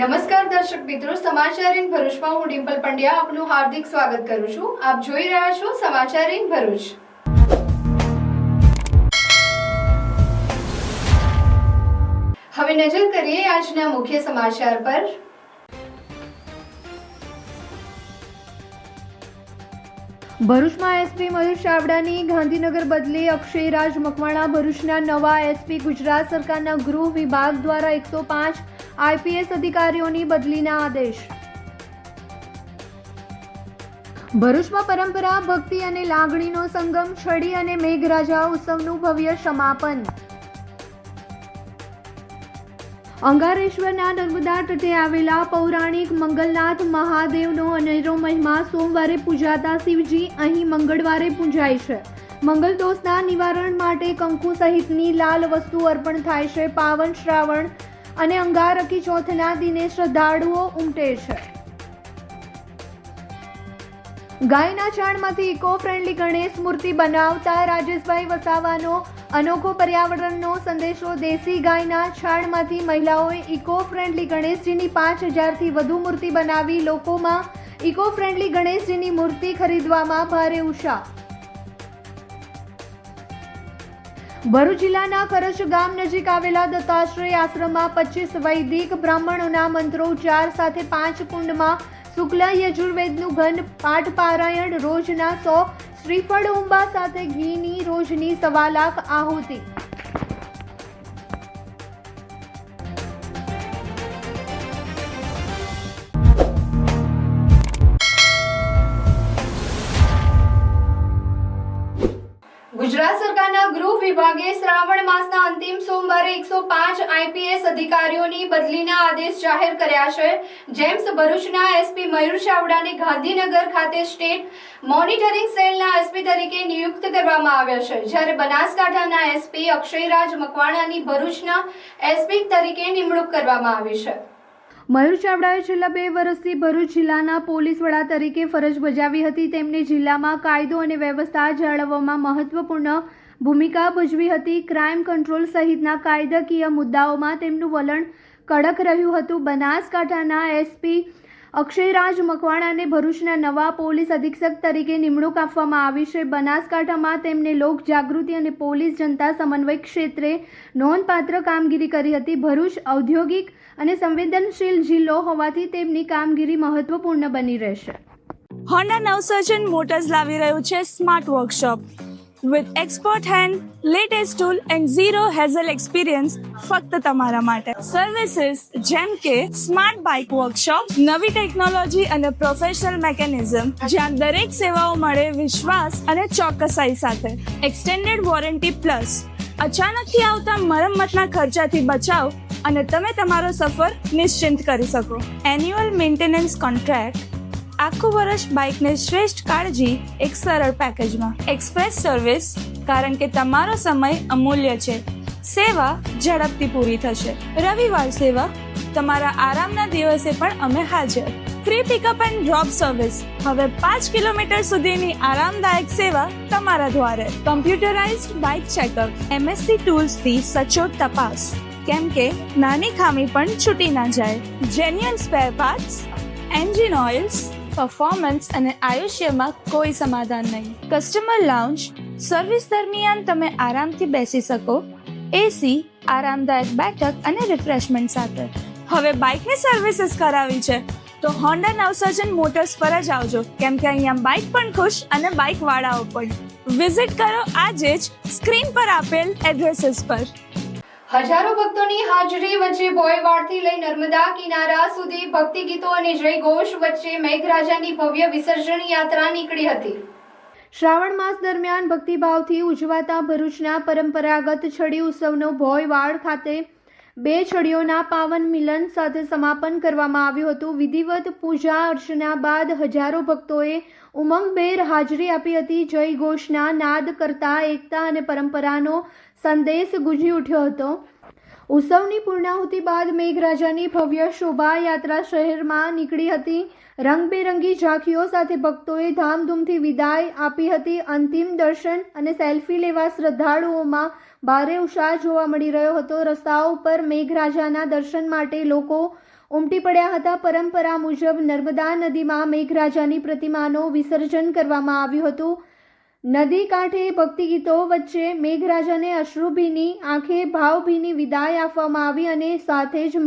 નમસ્કાર દર્શક મિત્રો, સમાચાર ઇન ભરૂચમાં હું ડિમ્પલ પંડ્યા આપનું હાર્દિક સ્વાગત કરું છું. આપ જોઈ રહ્યા છો સમાચાર ઇન ભરૂચ. હવે નજર કરીએ આજના મુખ્ય સમાચાર પર. ભરૂચમાં એસપી મયુર ચાવડાની ગાંધીનગર બદલી અક્ષયરાજ મકવાણા ભરૂચના નવા એસપી. ગુજરાત સરકારના ગૃહ વિભાગ દ્વારા 105 આઈપીએસ અધિકારીઓની બદલીના આદેશ. ભરૂચમાં પરંપરા, ભક્તિ અને લાગણીનો સંગમ, છડી અને મેઘરાજા ઉત્સવનું ભવ્ય સમાપન. અંગારેશ્વરના નર્મદા તટે આવેલા પૌરાણિક મંગલનાથ મહાદેવનો અનેરો મહિમા. સોમવારે પૂજાતા શિવજી અહીં મંગળવારે પૂજાય છે. મંગલ દોષના નિવારણ માટે કંકુ સહિતની લાલ વસ્તુ અર્પણ થાય છે. પાવન શ્રાવણ અને અંગારકી ચોથના દિને શ્રદ્ધાળુઓ ઉમટે છે. ગાયના છાણમાંથી ઇકો ફ્રેન્ડલી ગણેશ મૂર્તિ બનાવતા રાજેશભાઈ વસાવાનો અનોખો પર્યાવરણનો સંદેશો. દેશી ગાયના છાણમાંથી મહિલાઓએ ઇકો ફ્રેન્ડલી ગણેશજીની 5000થી વધુ મૂર્તિ બનાવી. લોકોમાં ઇકો ફ્રેન્ડલી ગણેશજીની મૂર્તિ ખરીદવામાં ભારે ઉત્સાહ. ભરૂચ જિલ્લાના કરજ ગામ નજીક આવેલા દત્તાશ્રય આશ્રમમાં 25 વૈદિક બ્રાહ્મણોના મંત્રોચ્ચાર સાથે 5 કુંડમાં શુક્લ યજુર્વેદનું ઘન પાઠ પારાયણ. રોજના 100 શ્રીફળ ઉંબા સાથે ઘીની રોજની 1.25 લાખ આહુતિ. ગુજરાત સરકારના ગૃહ વિભાગે શ્રાવણ માસના અંતિમ સોમવારે 105 આઈપીએસ અધિકારીઓની બદલીના આદેશ જાહેર કર્યા છે. જેમ્સ ભરૂચના એસપી મયુર ચાવડાને ગાંધીનગર ખાતે સ્ટેટ મોનિટરિંગ સેલના એસપી તરીકે નિયુક્ત કરવામાં આવ્યા છે, જ્યારે બનાસકાંઠાના એસપી અક્ષયરાજ મકવાણાની ભરૂચના એસપી તરીકે નિમણૂક કરવામાં આવી છે. મયુર ચાવડાએ છેલ્લા 2 વર્ષથી ભરૂચ જિલ્લાના પોલીસ વડા તરીકે ફરજ બજાવી હતી. તેમણે જિલ્લામાં કાયદો અને વ્યવસ્થા જાળવવામાં મહત્વપૂર્ણ ભૂમિકા ભજવી હતી. ક્રાઇમ કંટ્રોલ સહિતના કાયદાકીય મુદ્દાઓમાં તેમનું વલણ કડક રહ્યું હતું. બનાસકાંઠાના એસપી અક્ષયરાજ મકવાણાને ભરૂચના નવા પોલીસ અધિક્ષક તરીકે નિમણૂક આપવામાં આવી છે. બનાસકાંઠામાં તેમણે લોક જાગૃતિ અને પોલીસ જનતા સમન્વય ક્ષેત્રે નોંધપાત્ર કામગીરી કરી હતી. ભરૂચ ઔદ્યોગિક અને સંવેદનશીલ જિલ્લો હોવાથી તેમની કામગીરી મહત્વપૂર્ણ બની રહેશે. હોન્ડા નવસર્જન મોટર્સ લાવી રહ્યું છે smart workshop with expert hand, latest tool and zero hazel experience ફક્ત તમારા માટે. સર્વિસીસ જેમ કે સ્માર્ટ બાઇક વર્કશોપ, નવી ટેકનોલોજી અને પ્રોફેશનલ મેકેનિઝમ, જ્યાં દરેક સેવાઓ મળે વિશ્વાસ અને ચોકસાઈ સાથે. એક્સટેન્ડેડ વોરંટી પ્લસ અચાનકથી આવતા મરમ્મતના ખર્ચાથી બચાવ અને તમે તમારો સફર નિશ્ચિંત કરી શકો. એન્યુઅલ મેન્ટેનન્સ કોન્ટ્રાક્ટ, આખું વર્ષ બાઇકને શ્રેષ્ઠ કાળજી એક સરળ પેકેજમાં. એક્સપ્રેસ સર્વિસ, કારણ કે તમારો સમય અમૂલ્ય છે. સેવા ઝડપથી પૂરી થશે. રવિવાર સેવા, તમારા આરામના દિવસે પણ અમે હાજર. Free pickup and drop service, હવે 5 કિલોમીટર સુધીની આરામદાયક સેવા તમારા દ્વારે. કમ્પ્યુટરાઇઝ્ડ બાઇક ચેકઅપ, એમએસસી ટૂલ્સથી સચોટ તપાસ, કેમ કે નાની ખામી પણ છૂટી ના જાય. Genuine spare parts, engine oils, performance અને આયુષ્યમાં કોઈ સમાધાન નહીં. કસ્ટમર લાઉન્જ, સર્વિસ દરમિયાન તમે આરામથી બેસી શકો. એસી, આરામદાયક બેઠક અને રિફ્રેશમેન્ટ સાથે. હવે બાઇકની સર્વિસીસ કરાવી છે તો હોન્ડા નવસર્જન મોટર્સ પર જ આવજો, કેમ કે અહીંયા બાઇક પણ ખુશ અને બાઇક વાળાઓ પણ. વિઝિટ કરો આજે જ સ્ક્રીન પર આપેલ એડ્રેસીસ પર. હજારો ભક્તોની હાજરી વચ્ચે બોયવાડથી લઈ નર્મદા કિનારા સુધી ભક્તિ ગીતો અને જય ઘોષ વચ્ચે મેઘરાજાની ભવ્ય વિસર્જન યાત્રા નીકળી હતી. શ્રાવણ માસ દરમિયાન ભક્તિભાવથી ઉજવાતા ભરૂચના પરંપરાગત છડી ઉત્સવનો બોયવાડ ખાતે 2 છડીઓના પાવન મિલન સાથે સમાપન કરવામાં આવ્યું હતું. વિધિવત પૂજા અર્ચના બાદ હજારો ભક્તોએ ઉમંગભેર હાજરી આપી હતી. જય ઘોષના નાદ કરતા એકતા અને પરંપરાનો સંદેશ ગુંજી ઉઠ્યો હતો. ઉત્સવની પૂર્ણાહુતિ બાદ મેઘરાજાની ભવ્ય શોભાયાત્રા શહેરમાં નીકળી હતી. રંગબેરંગી ઝાંખીઓ સાથે ભક્તોએ ધામધૂમથી વિદાય આપી હતી. અંતિમ દર્શન અને સેલ્ફી લેવા શ્રદ્ધાળુઓમાં ભારે ઉત્સાહ જોવા મળી રહ્યો હતો. રસ્તાઓ પર મેઘરાજાના દર્શન માટે લોકો ઉમટી પડ્યા હતા. પરંપરા મુજબ નર્મદા નદીમાં મેઘરાજાની પ્રતિમાનું વિસર્જન કરવામાં આવ્યું હતું. નદી કાંઠે ભક્તિગીતો વચ્ચે મેઘરાજાને અશ્રુભીની આંખે ભાવભીની વિદાય આપવામાં આવી અને સાથે જ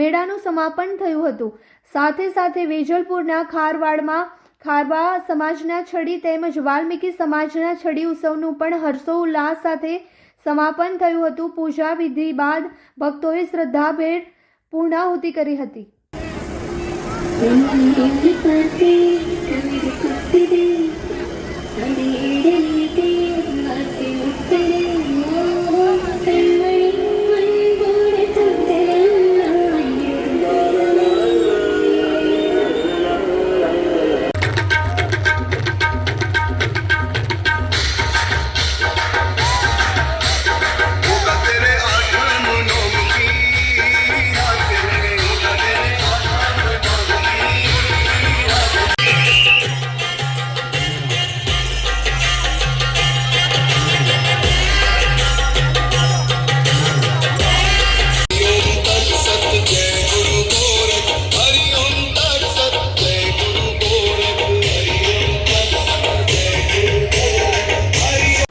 મેળાનું સમાપન થયું હતું. સાથે સાથે વેજલપુરના ખારવાડમાં ખારવા સમાજના છડી તેમજ વાલ્મીકી સમાજના છડી ઉત્સવનું પણ હર્ષોલ્લાસ સાથે સમાપન થયું હતું. પૂજા વિધિ બાદ ભક્તોએ શ્રદ્ધાભેર પૂર્ણાહુતિ કરી હતી.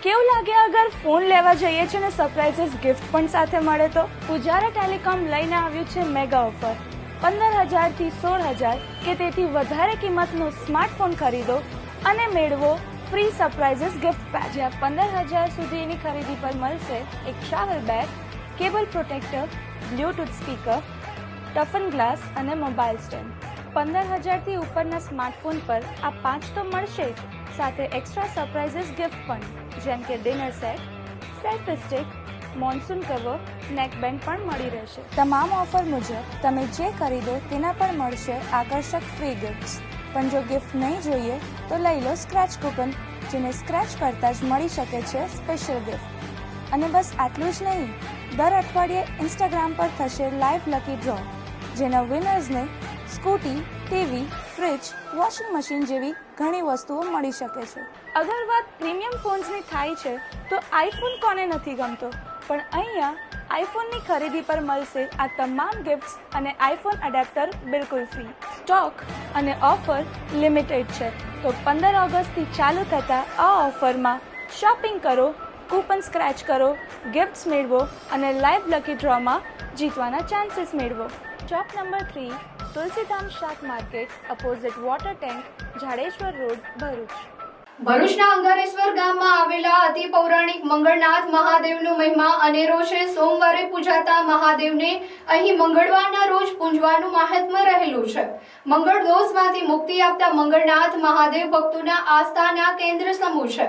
કેવું લાગે અગર ફોન લેવા જઈએ છીએ ને સરપ્રાઇઝીસ ગિફ્ટ પણ સાથે મળે તો? પુજારા ટેલિકોમ લઈને આવ્યું છે મેગા ઓફર. 15,000 થી 16,000 કે તેથી વધારે કિંમતનો સ્માર્ટફોન ખરીદો અને મેળવો ફ્રી સરપ્રાઇઝીસ ગિફ્ટ પેક, જ્યાં 15,000 સુધીની ખરીદી પર મળશે એક travel bag, cable protractor, Bluetooth speaker, toughen glass અને મોબાઈલ સ્ટેન્ડ. 15,000 થી ઉપરના સ્માર્ટફોન પર આ 5 તો મળશે જ, સાથે એક્સ્ટ્રા સરપ્રાઇઝીસ ગિફ્ટ પણ, જેમ કે dinner set, selfie stick, monsoon cover, neckband પણ મળી રહેશે. તમામ ઓફર મુજબ તમે જે ખરીદો તેના પર મળશે આકર્ષક ફ્રી ગિફ્ટ્સ. પણ જો ગિફ્ટ નહીં જોઈએ તો લઈ લો સ્ક્રેચ કૂપન, જેને સ્ક્રેચ કરતા જ મળી શકે છે સ્પેશિયલ ગિફ્ટ. અને બસ આટલું જ નહીં, દર અઠવાડિયે ઇન્સ્ટાગ્રામ પર થશે લાઈવ લકી ડ્રો, જેના વિનર્સને Scooty, TV, fridge, washing machine જેવી ઘણી વસ્તુઓ મળી શકે છે. અગર વાત પ્રીમિયમ ફોન્સની થાય છે તો આઈફોન કોને નથી ગમતો, પણ અહીંયા આઈફોનની ખરીદી પર મળશે આ તમામ ગિફ્ટ્સ અને આઈફોન એડેપ્ટર બિલકુલ ફ્રી. સ્ટોક અને ઓફર લિમિટેડ છે, તો 15 ઓગસ્ટથી ચાલુ થતા આ ઓફરમાં શોપિંગ કરો, કૂપન સ્ક્રેચ કરો, ગિફ્ટ્સ મેળવો અને લાઈવ લકી ડ્રોમાં જીતવાના ચાન્સીસ મેળવો. શોપ નંબર 3, તુલસીધામ શાક market, opposite water tank, Jadeshwar road, Bharuch. ભરૂચના અંગારેશ્વર ગામમાં આવેલા અતિ પૌરાણિક મંગળનાથ મહાદેવનો મહિમા અનેરો છે. સોમવારે પૂજાતા મહાદેવને અહીં મંગળવારના રોજ પૂજવાનું મહાત્મ્ય રહેલું છે. મંગળ દોષમાંથી મુક્તિ આપતા મંગળનાથ મહાદેવ ભક્તોના આસ્થાના કેન્દ્ર સમૂહ છે.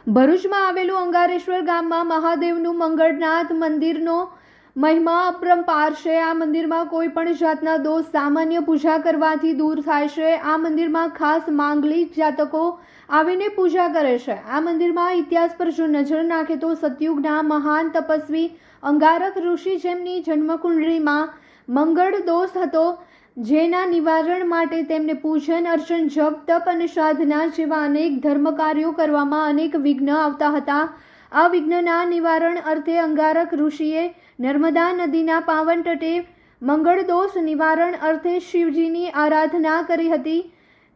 ભરૂચમાં આવેલું અંગારેશ્વર ગામમાં મહાદેવનું મંગળનાથ મંદિરનો મહિમા અપરંપાર છે. આ મંદિરમાં કોઈ પણ જાતના દોષ સામાન્ય પૂજા કરવાથી દૂર થાય છે. આ મંદિરમાં ખાસ માંગલિક જાતકો આવીને પૂજા કરે છે. આ મંદિરમાં ઇતિહાસ પર જો નજર નાખે તો સતયુગના મહાન તપસ્વી અંગારક ઋષિ, જેમની જન્મકુંડળીમાં મંગળ દોષ હતો, જેના નિવારણ માટે તેમને પૂજન, અર્ચન, જપ, તપ અને સાધના જેવા અનેક ધર્મ કાર્યો કરવામાં અનેક વિઘ્ન આવતા હતા. આ વિઘ્નના નિવારણ અર્થે અંગારક ઋષિએ નર્મદા નદીના પાવન તટે મંગળ દોષ નિવારણ અર્થે શિવજીની આરાધના કરી હતી,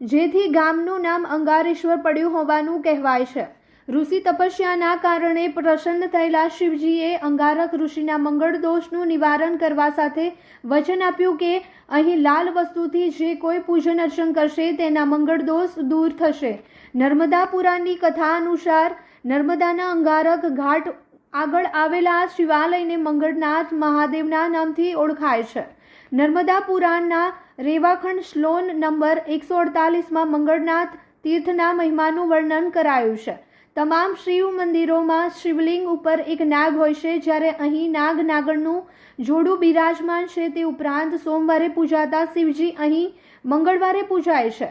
જેથી ગામનું નામ અંગારેશ્વર પડ્યું હોવાનું કહેવાય છે. ઋષિ તપસ્યાના કારણે પ્રસન્ન થયેલા શિવજીએ અંગારક ઋષિના મંગળ દોષનું નિવારણ કરવા સાથે વચન આપ્યું કે અહીં લાલ વસ્તુથી જે કોઈ પૂજન અર્ચન કરશે તેના મંગળ દોષ દૂર થશે. નર્મદા પુરાણની કથા અનુસાર નર્મદાના અંગારક ઘાટ આગળ આવેલા શિવાલયને મંગળનાથ મહાદેવના નામથી ઓળખાય છે. નર્મદા પુરાણના રેવાખંડ શ્લોક નંબર 148માં મંગળનાથ તીર્થના મહિમાનું વર્ણન કરાયું છે. તમામ શિવ મંદિરોમાં શિવલિંગ ઉપર એક નાગ હોય છે, જ્યારે અહીં નાગ નાગણનું જોડું બિરાજમાન છે. તે ઉપરાંત સોમવારે પૂજાતા શિવજી અહીં મંગળવારે પૂજાય છે.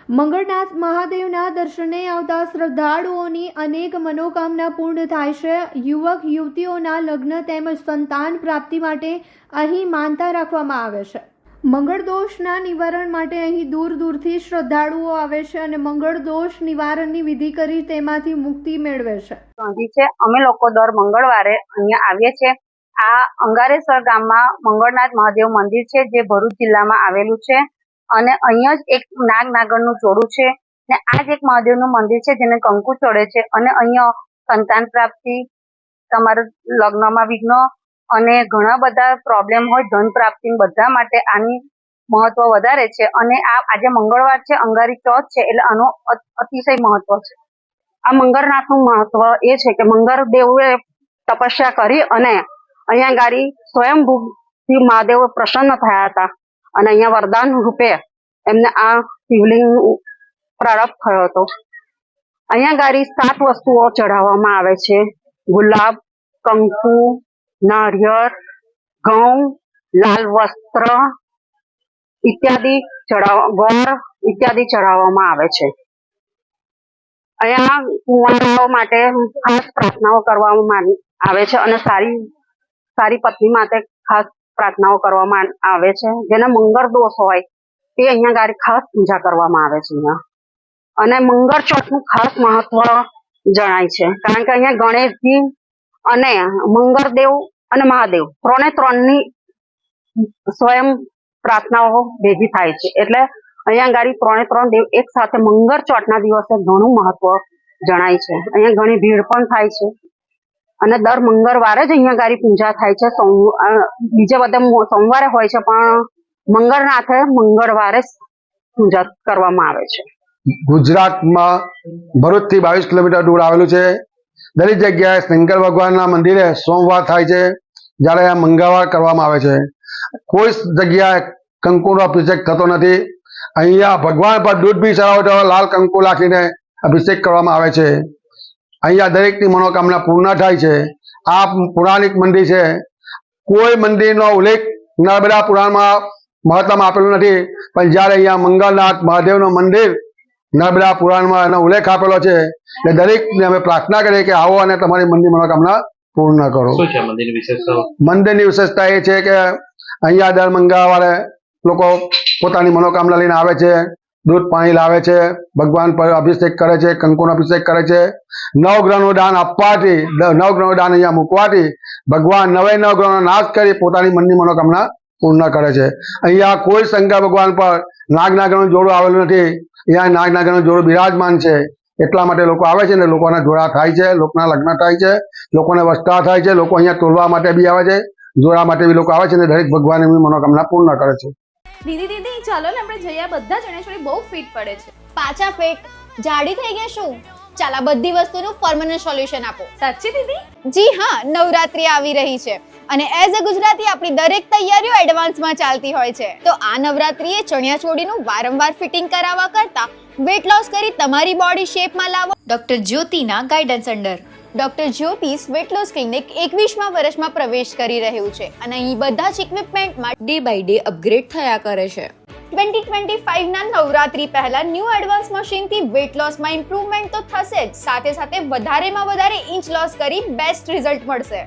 મંગળનાથ મહાદેવના દર્શને આવતા શ્રદ્ધાળુઓની અનેક મનોકામના પૂર્ણ થાય છે. યુવક યુવતીઓના લગ્ન તેમજ સંતાન પ્રાપ્તિ માટે અહીં માનતા રાખવામાં આવે છે. મંગળ દોષના નિવારણ માટે અહીં દૂર દૂરથી શ્રદ્ધાળુઓ આવે છે અને મંગળ દોષ નિવારણની વિધિ કરી તેમાંથી મુક્તિ મેળવે છે. અમે લોકો દર મંગળવારે અહીંયા આવીએ છીએ આ અંગારેશ્વર ગામમાં મંગળનાથ મહાદેવ મંદિર છે, જે ભરૂચ જિલ્લામાં આવેલું છે. અને અહીંયા જ એક નાગરનું જોડું છે ને આ જ એક મહાદેવનું મંદિર છે જેને કંકુ ચડે છે. અને અહીંયા સંતાન પ્રાપ્તિ, તમારા લગ્નમાં વિઘ્ન અને ઘણા બધા પ્રોબ્લેમ હોય, ધન પ્રાપ્તિ, બધા માટે આની મહત્વ વધારે છે. અને આજે મંગળવાર છે, અંગારી ચોથ છે, એટલે આનું અતિશય મહત્વ છે. આ મંગળનાથનું મહત્વ એ છે કે મંગળદેવે તપસ્યા કરી અને અહીંયા ગાડી સ્વયંભૂથી મહાદેવ પ્રસન્ન થયા હતા અને અહીંયા વરદાન રૂપે એમને આ શિવલિંગ પ્રારંભ થયો હતો. અહીંયા ગાડી 7 વસ્તુઓ ચઢાવવામાં આવે છે: ગુલાબ, કંકુ, નારિયેળ, ઘઉં, લાલ વસ્ત્ર ઇત્યાદિ ગોળ ઇત્યાદિ ચઢાવવામાં આવે છે. અહીંયા કુંવારાઓ માટે ખાસ પ્રાર્થનાઓ કરવામાં આવે છે અને સારી પત્ની માટે ખાસ પ્રાર્થનાઓ કરવામાં આવે છે. જેને મંગળ દોષ હોય તે અહીંયા ગાડી ખાસ પૂજા કરવામાં આવે છે અહીંયા. અને મંગળ ચોથનું ખાસ મહત્વ જણાય છે, કારણ કે અહીંયા ગણેશજી અને મંગળદેવ અને મહાદેવ ત્રણની સ્વયં પ્રાર્થનાઓ ભેગી થાય છે. એટલે અહીંયા ગાડી 3 દેવ એક સાથે મંગળ ચોથના દિવસે ઘણું મહત્વ જણાય છે. અહીંયા ઘણી ભીડ પણ થાય છે અને દર મંગળવારે જ અહીંયા ગાડી પૂજા થાય છે. બીજે બધા સોમવારે હોય છે, પણ મંગળનાથે મંગળવારે પૂજા કરવામાં આવે છે. ગુજરાતમાં ભરૂચથી 22 કિલોમીટર દૂર આવેલું છે. દરેક જગ્યાએ શંકર ભગવાનના મંદિરે સોમવાર થાય છે, જ્યારે આ મંગળવાર કરવામાં આવે છે. કોઈ જગ્યાએ કંકુનો અભિષેક થતો નથી. અહીંયા ભગવાન પર દૂધ બી ચડાવો તો લાલ કંકુ નાખીને અભિષેક કરવામાં આવે છે. અહીંયા દરેકની મનોકામના પૂર્ણ થાય છે. આ પૌરાણિક મંદિર છે. કોઈ મંદિરનો ઉલ્લેખ નર્મદા પુરાણમાં મહત્વમાં આપેલું નથી, પણ જ્યારે અહીંયા મંગળનાથ મહાદેવનું મંદિર નર્મદા પુરાણમાં એનો ઉલ્લેખ આપેલો છે, એટલે દરેકને અમે પ્રાર્થના કરીએ કે આવો અને તમારી મનોકામના પૂર્ણ કરો. મંદિરની વિશેષતા એ છે કે અહીંયા દર મંગળવારે લોકો પોતાની મનોકામના લઈને આવે છે, દૂધ પાણી લાવે છે, ભગવાન પર અભિષેક કરે છે, કંકુનો અભિષેક કરે છે. 9 ગ્રહનું દાન આપવાથી, 9 ગ્રહનું દાન અહીંયા મૂકવાથી ભગવાન 9 ગ્રહનો નાશ કરી પોતાની મનની મનોકામના પૂર્ણ કરે છે. અહીંયા કોઈ શંકર ભગવાન પર નાગનું જોડું આવેલું નથી. અહીંયા નાગનું જોડું બિરાજમાન છે. એટલા માટે લોકો આવે છે ને લોકોના જોડા થાય છે, લોકોના લગ્ન થાય છે, લોકોને વસ્તા થાય છે. લોકો અહીંયા તોલવા માટે બી આવે છે, જોડા માટે બી લોકો આવે છે ને દરેક ભગવાન એમની મનોકામના પૂર્ણ કરે છે. દીદી ચાલો ને આપણે જઈએ. બધા ચણેશ્વરી બહુ ફિટ પડે છે. પાછા ફેટ જાડી થઈ ગયા શું? ચાલ આ બધી વસ્તુનું પરમનન્ટ સોલ્યુશન આપો. સાચી દીદી? જી હા, નવરાત્રી આવી રહી છે અને એઝ અ ગુજરાતી આપણી દરેક તૈયારીઓ એડવાન્સમાં ચાલતી હોય છે. તો આ નવરાત્રીએ ચણિયાચોળીનું વારંવાર ફિટિંગ કરાવવા કરતા વેટ લોસ કરી તમારી બોડી શેપમાં લાવો. ડોક્ટર જ્યોતિના guidance under doctor Jyoti's weight loss clinic 21મા વર્ષમાં પ્રવેશ કરી રહ્યું છે અને અહીં બધા જ ઇક્વિપમેન્ટમાં ડે બાય ડે અપગ્રેડ થયા કરે છે. 2025ના નવરાત્રી પહેલા ન્યૂ એડવાન્સ મશીનથી વેટ લોસમાં ઇમ્પ્રુવમેન્ટ તો થશે જ, સાથે વધારેમાં વધારે ઇંચ લોસ કરી બેસ્ટ રિઝલ્ટ મળશે.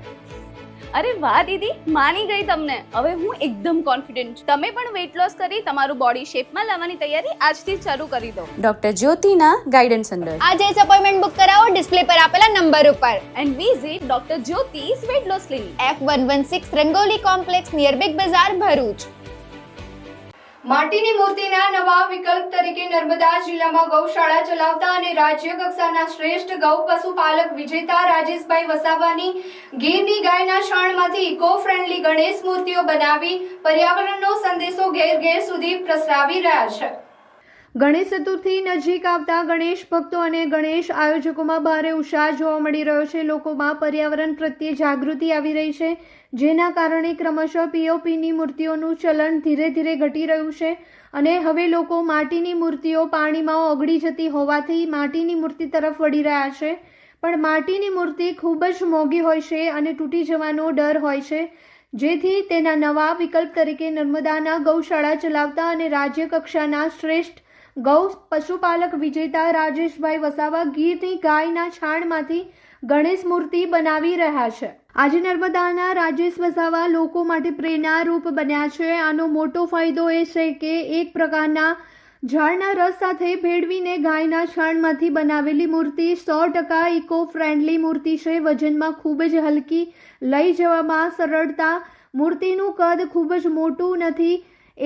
અરે વાહ દીદી, માની ગઈ તમને. હવે હું એકદમ કોન્ફિડન્ટ છું. તમે પણ વેટ લોસ કરી તમારું બોડી શેપમાં લાવવાની તૈયારી આજથી જ શરૂ કરી દો. ડોક્ટર જ્યોતિના ગાઈડન્સ અંડર આજે જ અપોઇન્ટમેન્ટ બુક કરાવો ડિસ્પ્લે પર આપેલા નંબર ઉપર. And visit doctor Jyoti's weight loss clinic, F116 Rangoli complex near Big Bazaar, Bharuch. માટીની મૂર્તિના નવા વિકલ્પ તરીકે નર્મદા જિલ્લામાં ગૌશાળા ચલાવતા અને રાજ્ય કક્ષાના શ્રેષ્ઠ ગૌ પશુપાલક વિજેતા રાજેશભાઈ વસાવાની ગીરની ગાયના છાણમાંથી ઇકો ફ્રેન્ડલી ગણેશ મૂર્તિઓ બનાવી પર્યાવરણનો સંદેશો ઘેર સુધી પ્રસરાવી રહ્યા છે. ગણેશ ચતુર્થી નજીક આવતા ગણેશ ભક્તો અને ગણેશ આયોજકોમાં ભારે ઉત્સાહ જોવા મળી રહ્યો છે. લોકોમાં પર્યાવરણ પ્રત્યે જાગૃતિ આવી રહી છે, જેના કારણે ક્રમશઃ પીઓપીની મૂર્તિઓનું ચલણ ધીરે ધીરે ઘટી રહ્યું છે અને હવે લોકો માટીની મૂર્તિઓ પાણીમાં ઓગળી જતી હોવાથી માટીની મૂર્તિ તરફ વળી રહ્યા છે. પણ માટીની મૂર્તિ ખૂબ જ મોંઘી હોય છે અને તૂટી જવાનો ડર હોય છે, જેથી તેના નવા વિકલ્પ તરીકે નર્મદાના ગૌશાળા ચલાવતા અને રાજ્ય કક્ષાના શ્રેષ્ઠ ગૌ પશુપાલક વિજેતા રાજેશભાઈ વસાવા ગીરની ગાયના છાણમાંથી ગણેશ મૂર્તિ બનાવી રહ્યા છે. આજે નર્મદાના રાજેશ વસાવા લોકો માટે પ્રેરણારૂપ બન્યા છે. આનો મોટો ફાયદો એ છે કે એક પ્રકારના ઝાડના રસ સાથે ભેળવીને ગાયના છાણમાંથી બનાવેલી મૂર્તિ 100% ઇકો ફ્રેન્ડલી મૂર્તિ છે. વજનમાં ખૂબ જ હલકી, લઈ જવામાં સરળતા. મૂર્તિનું કદ ખૂબ જ મોટું નથી,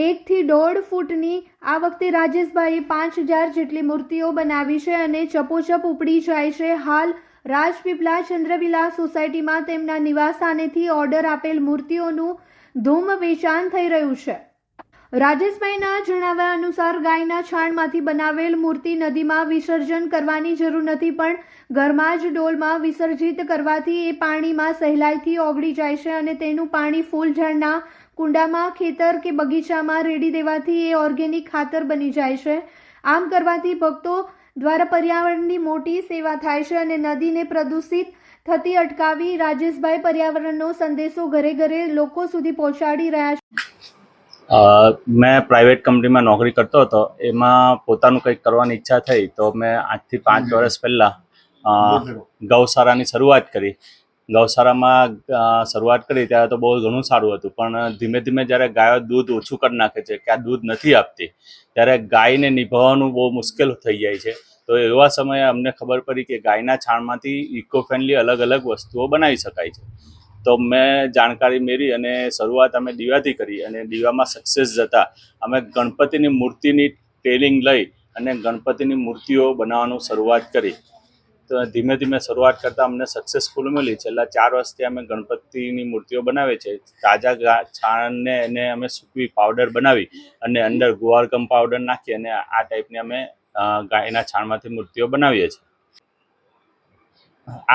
1 થી 1.5 ફૂટની. આ વખતે રાજેશભાઈએ 5000 જેટલી મૂર્તિઓ બનાવી છે અને ચપોચપ ઉપડી જાય છે. હાલ રાજપીપળા ચંદ્રવિલાસ સોસાયટીમાં તેમના નિવાસસ્થાનેથી ઓર્ડર આપેલ મૂર્તિઓનું ધૂમ વેચાણ થઈ રહ્યું છે. રાજેશભાઈના જણાવ્યા અનુસાર ગાયના છાણમાંથી બનાવેલ મૂર્તિ નદીમાં વિસર્જન કરવાની જરૂર નથી, પણ ઘરમાં જ ડોલમાં વિસર્જિત કરવાથી એ પાણીમાં સહેલાઈથી ઓગળી જાય છે અને તેનું પાણી ફૂલ ઝાડના કુંડામાં, ખેતર કે બગીચામાં રેડી દેવાથી એ ઓર્ગેનિક ખાતર બની જાય છે. આમ કરવાથી ભક્તો દ્વારા પર્યાવરણની મોટી સેવા થાય છે અને નદીને પ્રદૂષિત થતી અટકાવી રાજેશભાઈ પર્યાવરણનો સંદેશો ઘરે ઘરે લોકો સુધી પહોંચાડી રહ્યા છે. મેં પ્રાઇવેટ કંપનીમાં નોકરી કરતો હતો. એમાં પોતાનું કંઈક કરવાની ઈચ્છા થઈ તો મેં આજથી 5 વર્ષ પહેલાં ગૌશાળાની શરૂઆત કરી. ગૌશાળામાં શરૂઆત કરી ત્યારે તો બહુ ઘણું સારું હતું, પણ ધીમે ધીમે જ્યારે ગાયો દૂધ ઓછું કરી નાખે છે કે આ દૂધ નથી આપતી, ત્યારે ગાયને નિભાવવાનું બહુ મુશ્કેલ થઈ જાય છે. તો એવા સમયે અમને ખબર પડી કે ગાયના છાણમાંથી ઇકો ફ્રેન્ડલી અલગ અલગ વસ્તુઓ બનાવી શકાય છે. તો મેં જાણકારી મેળવી અને શરૂઆત અમે દીવાથી કરી અને દીવામાં સક્સેસ જતા અમે ગણપતિની મૂર્તિની ટ્રેનિંગ લઈ અને ગણપતિની મૂર્તિઓ બનાવવાનું શરૂઆત કરી. તો ધીમે ધીમે શરૂઆત કરતાં અમને સક્સેસફુલ મળી. છેલ્લા 4 વર્ષથી અમે ગણપતિની મૂર્તિઓ બનાવીએ છીએ. તાજા છાણને એને અમે સૂકવી પાવડર બનાવી અને અંદર ગુવારકમ પાવડર નાખી અને આ ટાઈપની અમે ગાયના છાણમાંથી મૂર્તિઓ બનાવીએ છીએ.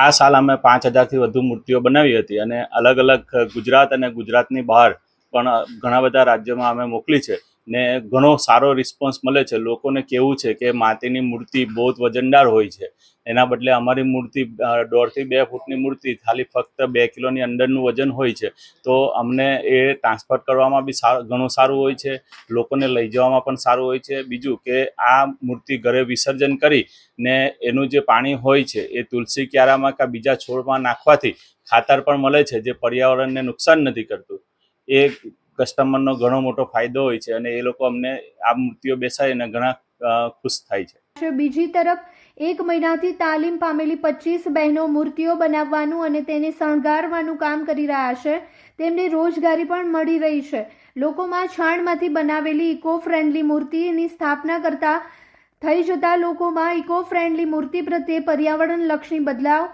આ સાલ અમે 5000થી વધુ મૂર્તિઓ બનાવી હતી અને અલગ અલગ ગુજરાત અને ગુજરાતની બહાર પણ ઘણા બધા રાજ્યોમાં અમે મોકલી છે ને ઘણો સારો રિસ્પોન્સ મળે છે. લોકોને કેવું છે કે માટીની મૂર્તિ બહુ જ વજનદાર હોય છે, એના બદલે અમારી મૂર્તિ 1.5 થી 2 ફૂટની મૂર્તિ ખાલી ફક્ત 2 કિલોની અંદરનું વજન હોય છે. તો અમને એ ટ્રાન્સફર કરવામાં બી ઘણું સારું હોય છે, લોકોને લઈ જવામાં પણ સારું હોય છે. બીજું કે આ મૂર્તિ ઘરે વિસર્જન કરી ને એનું જે પાણી હોય છે એ તુલસી ક્યારામાં કે બીજા છોડમાં નાખવાથી ખાતર પણ મળે છે, જે પર્યાવરણને નુકસાન નથી કરતું. એ કસ્ટમરનો ઘણો મોટો ફાયદો હોય છે અને એ લોકો અમને આ મૂર્તિઓ બેસાડીને ઘણા ખુશ થાય છે. બીજી તરફ 1 મહિનાથી તાલીમ પામેલી 25 બહેનો મૂર્તિઓ બનાવવાનું અને તેને શણગારવાનું કામ કરી રહ્યા છે. તેમને રોજગારી પણ મળી રહી છે. લોકોમાં છાણમાંથી બનાવેલી ઇકો ફ્રેન્ડલી મૂર્તિની સ્થાપના કરતા થઈ જતા લોકોમાં ઇકો ફ્રેન્ડલી મૂર્તિ પ્રત્યે પર્યાવરણલક્ષી બદલાવ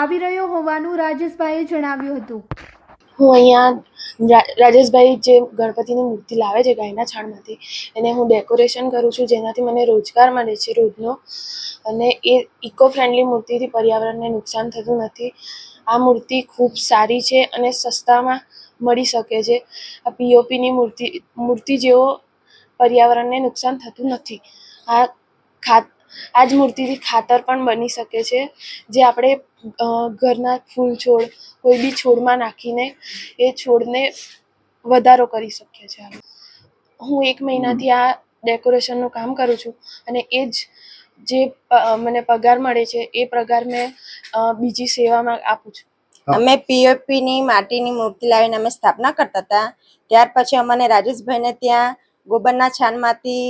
આવી રહ્યો હોવાનું રાજેશભાઈએ જણાવ્યું હતું. હું અહીંયા રાજેશભાઈ જે ગણપતિની મૂર્તિ લાવે છે ગાયના છાણમાંથી, એને હું ડેકોરેશન કરું છું, જેનાથી મને રોજગાર મળે છે રોજનો. અને એ ઇકો ફ્રેન્ડલી મૂર્તિથી પર્યાવરણને નુકસાન થતું નથી. આ મૂર્તિ ખૂબ સારી છે અને સસ્તામાં મળી શકે છે. આ પીઓપીની મૂર્તિ જેવો પર્યાવરણને નુકસાન થતું નથી. આ જ મૂર્તિથી ખાતર પણ બની શકે છે, જે આપણે ઘરના ફૂલ છોડ કોઈ બી છોડમાં નાખીને એ છોડને વધારો કરી શકીએ છીએ. હું 1 મહિનાથી આ ડેકોરેશનનું કામ કરું છું અને એ જ જે મને પગાર મળે છે એ પગાર મેં બીજી સેવામાં આપું છું. અમે પીઓપીની માટીની મૂર્તિ લાવીને અમે સ્થાપના કરતા હતા. ત્યાર પછી અમને રાજેશભાઈને ત્યાં ગોબરના છાણમાંથી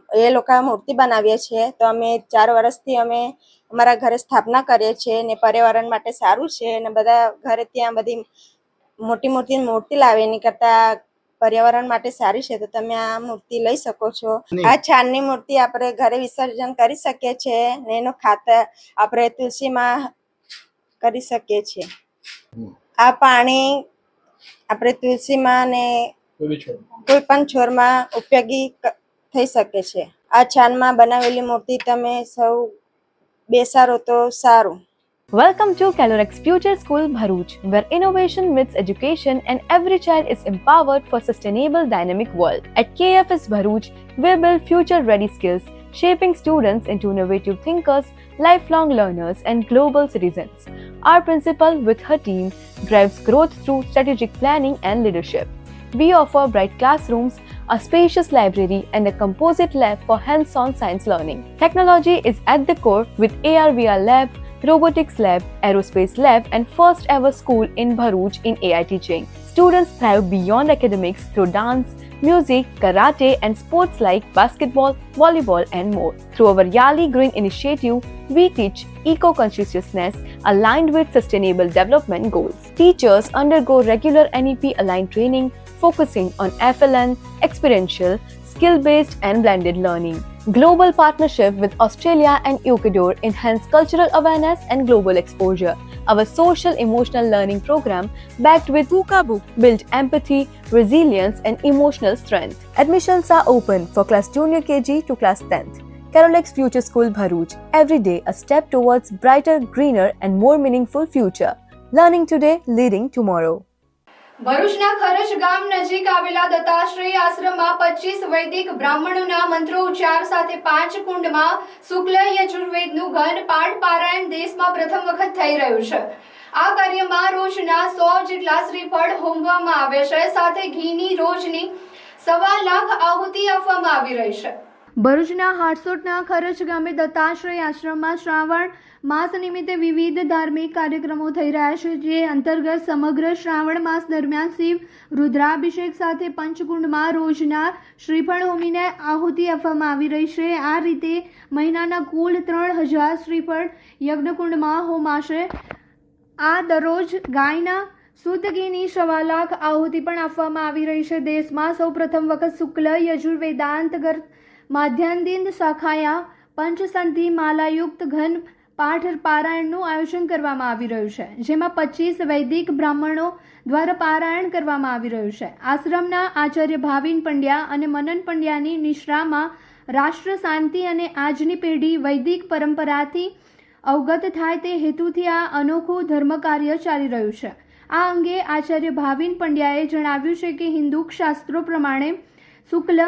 એ લોકો મૂર્તિ બનાવીએ છીએ. તો અમે 4 વર્ષથી અમે અમારા ઘરે સ્થાપના કરીએ છીએ ને પર્યાવરણ માટે સારું છે અને બધા ઘરે ત્યાં બધી મોટી મૂર્તિ લાવે એની કરતાં પર્યાવરણ માટે સારી છે. તો તમે આ મૂર્તિ લઈ શકો છો. આ છાણની મૂર્તિ આપણે ઘરે વિસર્જન કરી શકીએ છીએ ને એનું ખાતર આપણે તુલસીમાં કરી શકીએ છીએ. આ પાણી આપણે તુલસીમાં ને કોઈ પણ છોડમાં ઉપયોગી થઈ શકે છે. આ છાણમાં બનાવેલી મૂર્તિ તમે સૌ બેસાડો તો સારું. Welcome to Calorex Future School Bharuch, where innovation meets education and every child is empowered for sustainable dynamic world. At KFS Bharuch, we build future-ready skills, shaping students into innovative thinkers, lifelong learners and global citizens. Our principal with her team drives growth through strategic planning and leadership. We offer bright classrooms, a spacious library and a composite lab for hands-on science learning. Technology is at the core with AR/VR lab, robotics lab, aerospace lab and first ever school in Bharuch in AI teaching. Students thrive beyond academics through dance, music, karate, and sports like basketball, volleyball, and more. Through our Yali Green initiative, we teach eco-consciousness aligned with sustainable development goals. Teachers undergo regular NEP-aligned training focusing on FLN, experiential, skill-based, and blended learning. Global partnership with Australia and Ecuador enhance cultural awareness and global exposure. Our social emotional learning program, backed with Puka Book, build empathy, resilience, and emotional strength. Admissions are open for class junior KG to class 10th. Carolex Future School Bharuch, every day a step towards brighter, greener, and more meaningful future. Learning today, leading tomorrow. ભરૂચના ખરજ ગામ નજીક આવેલા દત્તાશ્રય આશ્રમમાં 25 વૈદિક બ્રાહ્મણોના મંત્રોચ્ચાર સાથે 5 કુંડમાં શુક્લ યજુર્વેદનું ઘન પાઠ પારાયણ દેશમાં પ્રથમ વખત થઈ રહ્યું છે. આ કાર્યમાં રોજના 100 જેટલા શ્રીફળ હોમવામાં આવે છે, સાથે ઘીની રોજની 1.25 લાખ આહુતિ આપવામાં આવી રહી છે. ભરૂચના હાટસોટના ખરજ ગામે દત્તાશ્રય આશ્રમમાં શ્રાવણ માસ નિમિત્તે વિવિધ ધાર્મિક કાર્યક્રમો થઈ રહ્યા છે, જે અંતર્ગત સમગ્ર શ્રાવણ માસ દરમિયાન શિવ રુદ્રાભિષેક સાથે પંચકુંડમાં રોજના શ્રીફળ હોમીને આહુતિ આપવામાં આવી રહી છે. આ રીતે મહિનાના કુલ 3000 શ્રીફળ યજ્ઞકુંડમાં હોમાશે. આ દરરોજ ગાયના શુદ્ધ ઘીની 1.25 લાખ આહુતિ પણ આપવામાં આવી રહી છે. દેશમાં સૌ પ્રથમ વખત શુક્લ યજુર્વેદાંતર્ગત માધ્યાન્દિન શાખાયા પંચસંધિ માલાયુક્ત ઘન પાઠ પારાયણનું આયોજન કરવામાં આવી રહ્યું છે, જેમાં 25 વૈદિક બ્રાહ્મણો દ્વારા પારાયણ કરવામાં આવી રહ્યું છે. આશ્રમના આચાર્ય ભાવિન પંડ્યા અને મનન પંડ્યાની નિશ્રામાં રાષ્ટ્ર શાંતિ અને આજની પેઢી વૈદિક પરંપરાથી અવગત થાય તે હેતુથી આ અનોખું ધર્મ કાર્ય ચાલી રહ્યું છે. આ અંગે આચાર્ય ભાવિન પંડ્યાએ જણાવ્યું છે કે હિન્દુ શાસ્ત્રો પ્રમાણે શુક્લ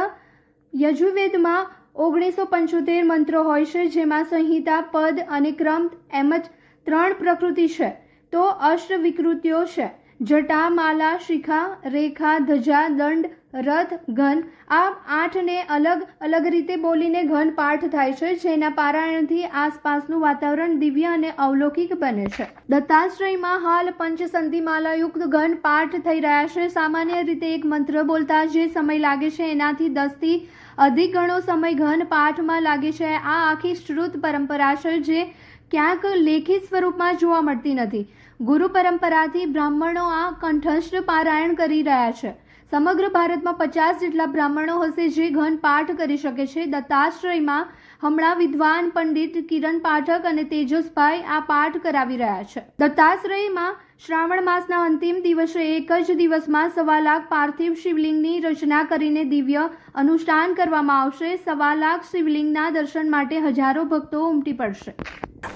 યજુર્વેદમાં 1975 મંત્રો હોય છે, જેમાં સંહિતા, પદ અને ક્રમ એમ જ 3 પ્રકૃતિ છે, તો અષ્ટ વિકૃતિઓ છે: જટા, માલા, શિખા, રેખા, ધજા, દંડ, રથ, ઘન. આ 8ને અલગ અલગ રીતે બોલીને ઘન પાઠ થાય છે, જેના પારાયણથી આસપાસનું વાતાવરણ દિવ્ય અને અવલૌકિક બને છે. દત્તાશ્રયમાં હાલ પંચસંધિ માલાયુક્ત ઘન પાઠ થઈ રહ્યા છે. સામાન્ય રીતે એક મંત્ર બોલતા જે સમય લાગે છે, એનાથી 10થી અધિક ગણો સમય ઘન પાઠમાં લાગે છે. આ આખી શ્રુત પરંપરા છે, જે ક્યાંક લેખિત સ્વરૂપમાં જોવા મળતી નથી. ગુરુ પરંપરાથી બ્રાહ્મણો આ કંઠસ્થ પારાયણ કરી રહ્યા છે. સમગ્ર ભારતમાં 50 જેટલા બ્રાહ્મણો હશે જે ઘન પાઠ કરી શકે છે. દત્તાશ્રયમાં હમણાં વિદ્વાન પંડિત કિરણ પાઠક અને તેજસભાઈ આ પાઠ કરાવી રહ્યા છે. દત્તાશ્રયમાં શ્રાવણ માસના અંતિમ દિવસે એક જ દિવસમાં 1.25 લાખ પાર્થિવ શિવલિંગની રચના કરીને દિવ્ય અનુષ્ઠાન કરવામાં આવશે. 1.25 લાખ શિવલિંગના દર્શન માટે હજારો ભક્તો ઉમટી પડશે.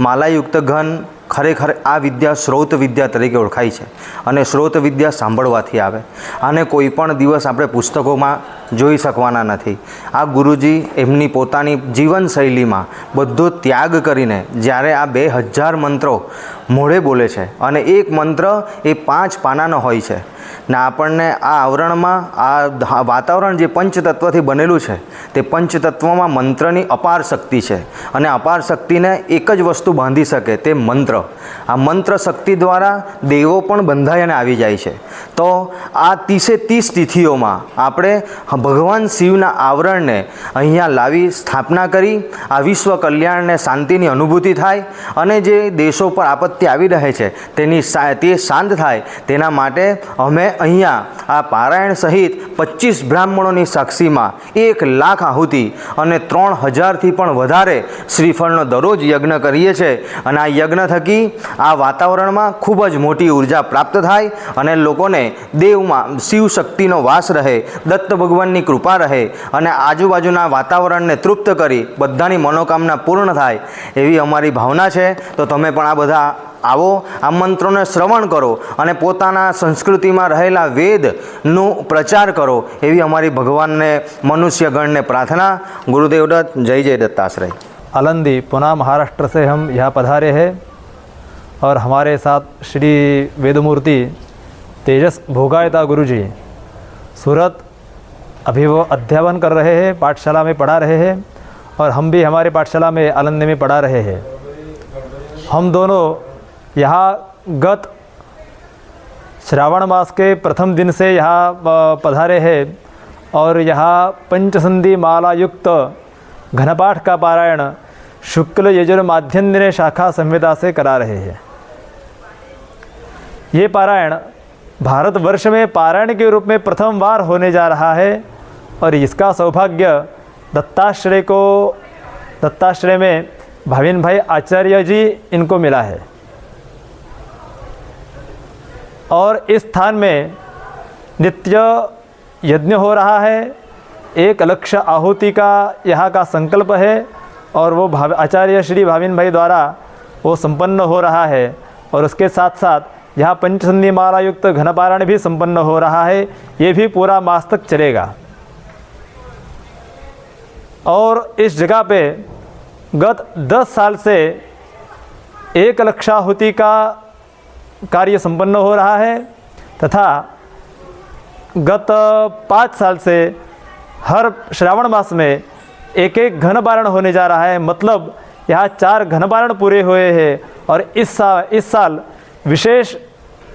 માલાયુક્ત ઘન ખરેખર આ વિદ્યા શ્રોત વિદ્યા તરીકે ઓળખાય છે અને શ્રોત વિદ્યા સાંભળવાથી આવે. આને કોઈ પણ દિવસ આપણે પુસ્તકોમાં જોઈ શકવાના નથી. આ ગુરુજી એમની પોતાની જીવનશૈલીમાં બધો ત્યાગ કરીને જ્યારે આ 2000 મંત્રો મોઢે બોલે છે અને એક મંત્ર એ 5 પાનાનો હોય છે ને આપણને આ આવરણમાં આ વાતાવરણ જે પંચતત્વથી બનેલું છે તે પંચતત્વમાં મંત્રની અપાર શક્તિ છે અને અપાર શક્તિને એક જ વસ્તુ બાંધી શકે તે મંત્ર. આ મંત્ર શક્તિ દ્વારા દેવો પણ બંધાઈ અને આવી જાય છે. તો આ 30 તિથિઓમાં આપણે ભગવાન શિવના આવરણને અહીંયા લાવી સ્થાપના કરી આ વિશ્વ કલ્યાણને શાંતિની અનુભૂતિ થાય અને જે દેશો પર આપત્તિ આવી રહે છે તે શાંત થાય તેના માટે અમે અહીંયા આ પારાયણ સહિત 25 બ્રાહ્મણોની સાક્ષીમાં 1 લાખ આહુતિ અને 3000થી પણ વધારે શ્રીફળનો દરરોજ યજ્ઞ કરીએ છીએ અને આ યજ્ઞ થકી આ વાતાવરણમાં ખૂબ જ મોટી ઉર્જા પ્રાપ્ત થાય અને લોકોને દેવમાં શિવ શક્તિનો વાસ રહે, દત્ત ભગવાનની કૃપા રહે અને આજુબાજુના વાતાવરણને તૃપ્ત કરી બધાની મનોકામના પૂર્ણ થાય એવી અમારી ભાવના છે. તો તમે પણ આ બધા આવો, આ મંત્રોને શ્રવણ કરો અને પોતાના સંસ્કૃતિમાં રહેલા વેદનો પ્રચાર કરો એવી અમારી ભગવાનને મનુષ્યગણને પ્રાર્થના. गुरुदेव दत्त. जय जय दत्ताश्रय. आलंदी पुणे महाराष्ट्र से हम यहाँ पधारे हैं और हमारे साथ श्री वेदमूर्ति तेजस भोगायता गुरुजी सूरत अभी वो अध्यापन कर रहे हैं, पाठशाला में पढ़ा रहे हैं और हम भी हमारे पाठशाला में आलंदी में पढ़ा रहे हैं. हम दोनों यहाँ गत श्रावण मास के प्रथम दिन से यहाँ पधारे हैं और यहाँ पंचसंधि माला युक्त घनपाठ का पारायण शुक्ल यजुर्माध्यन्दिने शाखा संहिता से करा रहे हैं। ये पारायण भारतवर्ष में पारायण के रूप में प्रथम बार होने जा रहा है और इसका सौभाग्य दत्ताश्रय में भाविन भाई आचार्य जी इनको मिला है। और इस स्थान में नित्य यज्ञ हो रहा है। 1 लक्ष आहुति का यहाँ का संकल्प है और वो आचार्य श्री भाविन भाई द्वारा वो संपन्न हो रहा है। और उसके साथ साथ यहाँ पंचसंधि माला युक्त घनपारायण भी संपन्न हो रहा है। ये भी पूरा मास तक चलेगा। और इस जगह पे गत 10 साल से 1 लक्षाहुति का कार्य संपन्न हो रहा है तथा गत 5 साल से हर श्रावण मास में एक घन पारायण होने जा रहा है। मतलब यहाँ 4 घन पारायण पूरे हुए हैं। और इस साल विशेष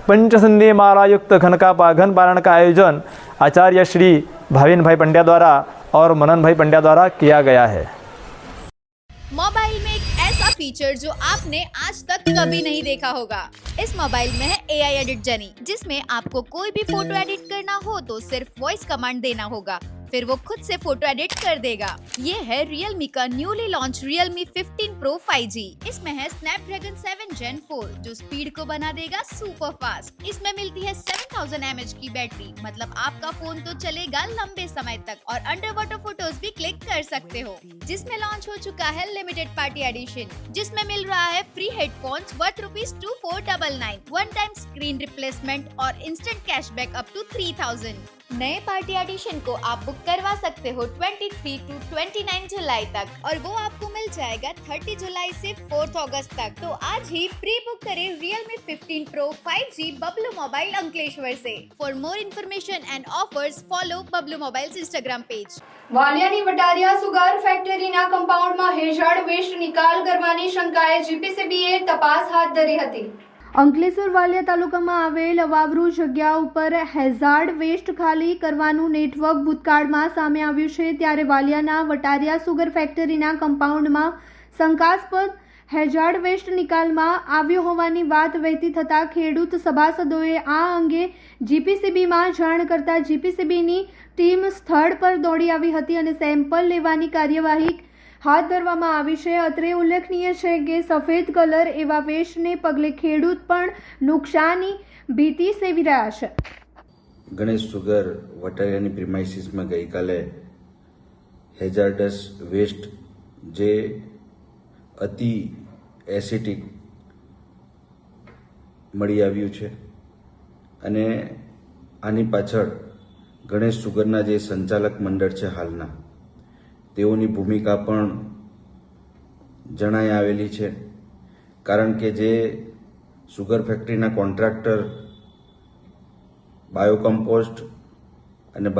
पंचसंधि माला युक्त घन पारायण का आयोजन आचार्य श्री भाविन भाई पंड्या द्वारा और मनन भाई पंड्या द्वारा किया गया है। मोबाइल में एक ऐसा फीचर जो आपने आज तक कभी नहीं देखा होगा। इस मोबाइल में है AI एडिट जनी, जिसमें आपको कोई भी फोटो एडिट करना हो तो सिर्फ वॉइस कमांड देना होगा, फिर वो खुद से फोटो एडिट कर देगा। ये है Realme का newly launch Realme 15 Pro 5G। इसमें है Snapdragon 7 Gen 4 जो स्पीड को बना देगा सुपर फास्ट। इसमें मिलती है 7000 mAh की बैटरी, मतलब आपका फोन तो चलेगा लंबे समय तक और अंडर वाटर फोटोज भी क्लिक कर सकते हो। जिसमें लॉन्च हो चुका है लिमिटेड पार्टी एडिशन, जिसमें मिल रहा है free headphones worth ₹2499, one time screen replacement और इंस्टेंट कैशबैक अप टू 3000। नए पार्टी एडिशन को आप बुक करवा सकते हो 23 to 29 जुलाई तक और वो आपको मिल जाएगा 30 जुलाई से 4 अगस्त तक। तो आज ही प्री बुक करें Realme 15 Pro 5G Bablu mobile Ankleshwar से। For more information and offers follow Bablu mobiles Instagram page. વાલિયાની વટારિયા સુગર ફેક્ટરીના કમ્પાઉન્ડમાં હેઝાર્ડ વેસ્ટ નિકાલ કરવાની શંકાએ જીપીસીબીએ તપાસ હાથ ધરી હતી। અંકલેશ્વર વાલિયા તાલુકામાં આવેલ વાવરૂ જગ્યા ઉપર હેઝાર્ડ વેસ્ટ ખાલી કરવાનું નેટવર્ક ભૂતકાળમાં સામે આવ્યું છે, ત્યારે વાલિયાના વટારિયા સુગર ફેક્ટરીના કમ્પાઉન્ડમાં શંકાસ્પદ હેઝાર્ડ વેસ્ટ નિકાલમાં આવ્યો હોવાની વાત વહેતી થતાં ખેડૂત સભાસદોએ આ અંગે જીપીસીબીમાં જાણ કરતા જીપીસીબીની ટીમ સ્થળ પર દોડી આવી હતી અને સેમ્પલ લેવાની કાર્યવાહી હાથ ધરવામાં આવી છે। અત્રે ઉલ્લેખનીય છે કે સફેદ કલર એવા વેસ્ટને પગલે ખેડૂત પણ નુકસાની ભીતિ સેવી રહ્યા છે। ગણેશ સુગર વટારિયાની પ્રિમાઇસીસમાં ગઈકાલે હેઝાર્ડસ વેસ્ટ જે અતિ એસિડિક મળી આવ્યું છે અને આની પાછળ ગણેશ સુગરના જે સંચાલક મંડળ છે હાલના તેઓની ભૂમિકા પણ જણાઈ આવેલી છે। કારણ કે જે સુગર ફેક્ટરીના કોન્ટ્રાક્ટર બાયોકમ્પોસ્ટ અને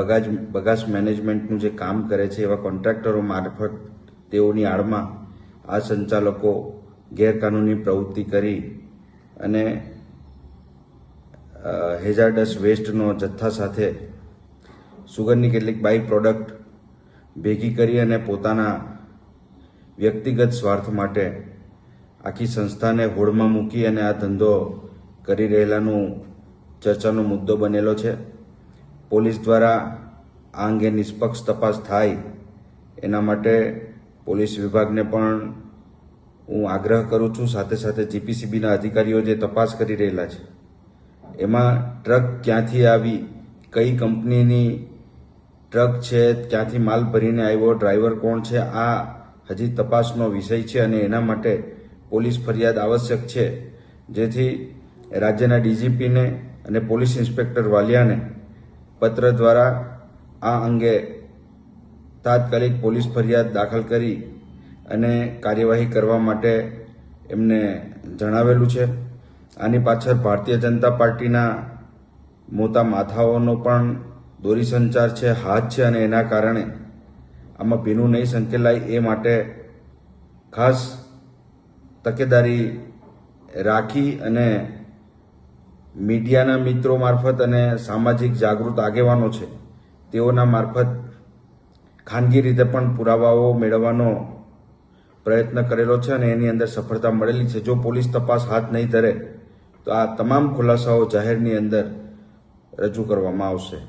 બગાસ મેનેજમેન્ટનું જે કામ કરે છે એવા કોન્ટ્રાક્ટરો મારફત તેઓની આડમાં આ સંચાલકો ગેરકાનૂની પ્રવૃત્તિ કરી અને હેઝાર્ડસ વેસ્ટનો જથ્થા સાથે સુગરની કેટલીક બાય પ્રોડક્ટ ભેગી કરી અને પોતાના વ્યક્તિગત સ્વાર્થ માટે આખી સંસ્થાને હોડમાં મૂકી અને આ ધંધો કરી રહેલાનું ચર્ચાનો મુદ્દો બનેલો છે। પોલીસ દ્વારા આ અંગે નિષ્પક્ષ તપાસ થાય એના માટે પોલીસ વિભાગને પણ હું આગ્રહ કરું છું। સાથે સાથે જીપીસીબીના અધિકારીઓ જે તપાસ કરી રહેલા છે એમાં ટ્રક ક્યાંથી આવી, કઈ કંપનીની ટ્રક છે, ક્યાંથી માલ ભરીને આવ્યો, ડ્રાઈવર કોણ છે, આ હજી તપાસનો વિષય છે અને એના માટે પોલીસ ફરિયાદ આવશ્યક છે, જેથી રાજ્યના ડીજીપીને અને પોલીસ ઇન્સ્પેક્ટર વાલિયાને પત્ર દ્વારા આ અંગે તાત્કાલિક પોલીસ ફરિયાદ દાખલ કરી અને કાર્યવાહી કરવા માટે એમને જણાવેલું છે। આની પાછળ ભારતીય જનતા પાર્ટીના મોટા માથાઓનો પણ દોરી સંચાર છે, હાથ છે અને એના કારણે આમાં ભીનું નહીં સંકેલાય એ માટે ખાસ તકેદારી રાખી અને મીડિયાના મિત્રો મારફત અને સામાજિક જાગૃત આગેવાનો છે તેઓના મારફત ખાનગી રીતે પણ પુરાવાઓ મેળવવાનો પ્રયત્ન કરેલો છે અને એની અંદર સફળતા મળેલી છે. જો પોલીસ તપાસ હાથ નહીં ધરે તો આ તમામ ખુલાસાઓ જાહેરની અંદર રજૂ કરવામાં આવશે.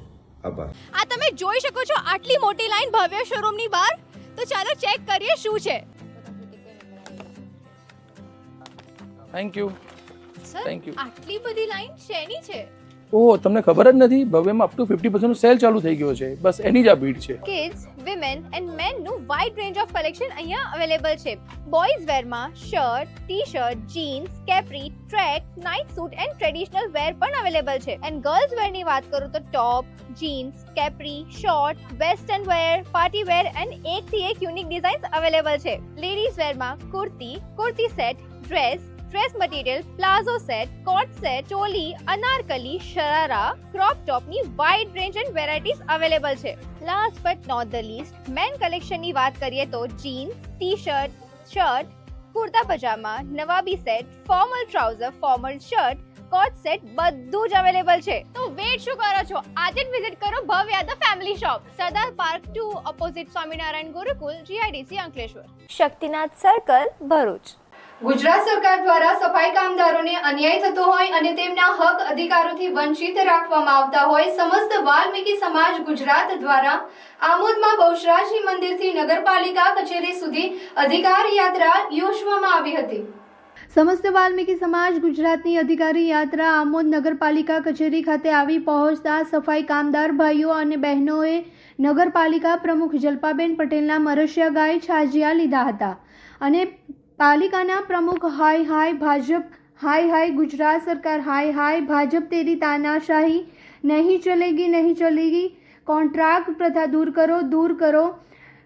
આભાર. આ તમે જોઈ શકો છો આટલી મોટી લાઈન ભવ્ય શોરૂમની બહાર. તો ચાલો ચેક કરીએ શું છે. Thank you. Sir Thank you. આટલી બધી લાઈન શેની છે? ઓહ, તમને ખબર જ નથી, ભવ્યમાં અપ ટુ 50% સેલ ચાલુ થઈ ગયો છે. બસ એની જ આ ભીડ છે. કિડ્સ, વિમેન એન્ડ મેન નું વાઇડ રેન્જ ઓફ કલેક્શન અહીંયા અવેલેબલ છે. બોયઝ વેરમાં shirt, T-shirt, jeans, capri, track, night suit and traditional wear પણ અવેલેબલ છે. એન્ડ ગર્લ્સ વેરની વાત કરું તો top, jeans, capri, short, western wear, party wear and એકથી એક યુનિક ડિઝાઇન્સ અવેલેબલ છે. લેડીઝ વેરમાં kurti, kurti set, dress material, palazzo set, coat set, choli, anarkali, sharara, crop ટોપની wide range and varieties available છે. Last but not the least, men કલેક્શનની વાત કરીએ તો jeans, T-shirt, shirt, kurta pyjama, nawabi set, formal trouser, formal shirt, coat set બધું જ અવેલેબલ છે. તો વેટ શું કરો છો? આજે જ વિઝિટ કરો ભવ્ય the family shop, Sardar park 2 opposite Swaminarayan Gurukul, GIDC Ankleshwar. Shaktinath circle, Bharuch. Gujarat સરકાર દ્વારા સફાઈ કામદારોને અન્યાય થતો હોય અને તેમના હક અધિકારોથી વંચિત રાખવામાં આવતા હોય સમસ્ત વાલ્મીકી સમાજ ગુજરાત દ્વારા આમોદમાં બહુચરાજી મંદિરથી નગરપાલિકા કચેરી સુધી અધિકાર યાત્રા યોજવામાં આવી હતી. સમસ્ત વાલ્મીકી સમાજ ગુજરાતની અધિકારી યાત્રા આમોદ નગરપાલિકા કચેરી ખાતે આવી પહોંચતા સફાઈ કામદાર ભાઈઓ અને બહેનોએ નગરપાલિકા પ્રમુખ જલ્પાબેન પટેલના મરસિયા ગાય છાજિયા લીધા હતા અને પાલિકાના પ્રમુખ હાય હાય ભાજપ, હાય હાય ગુજરાત સરકાર, હાય હાય ભાજપ તેરી તાનાશાહી, નહીં ચલેગી, कॉन्ट्रैक्ट प्रथा दूर करो,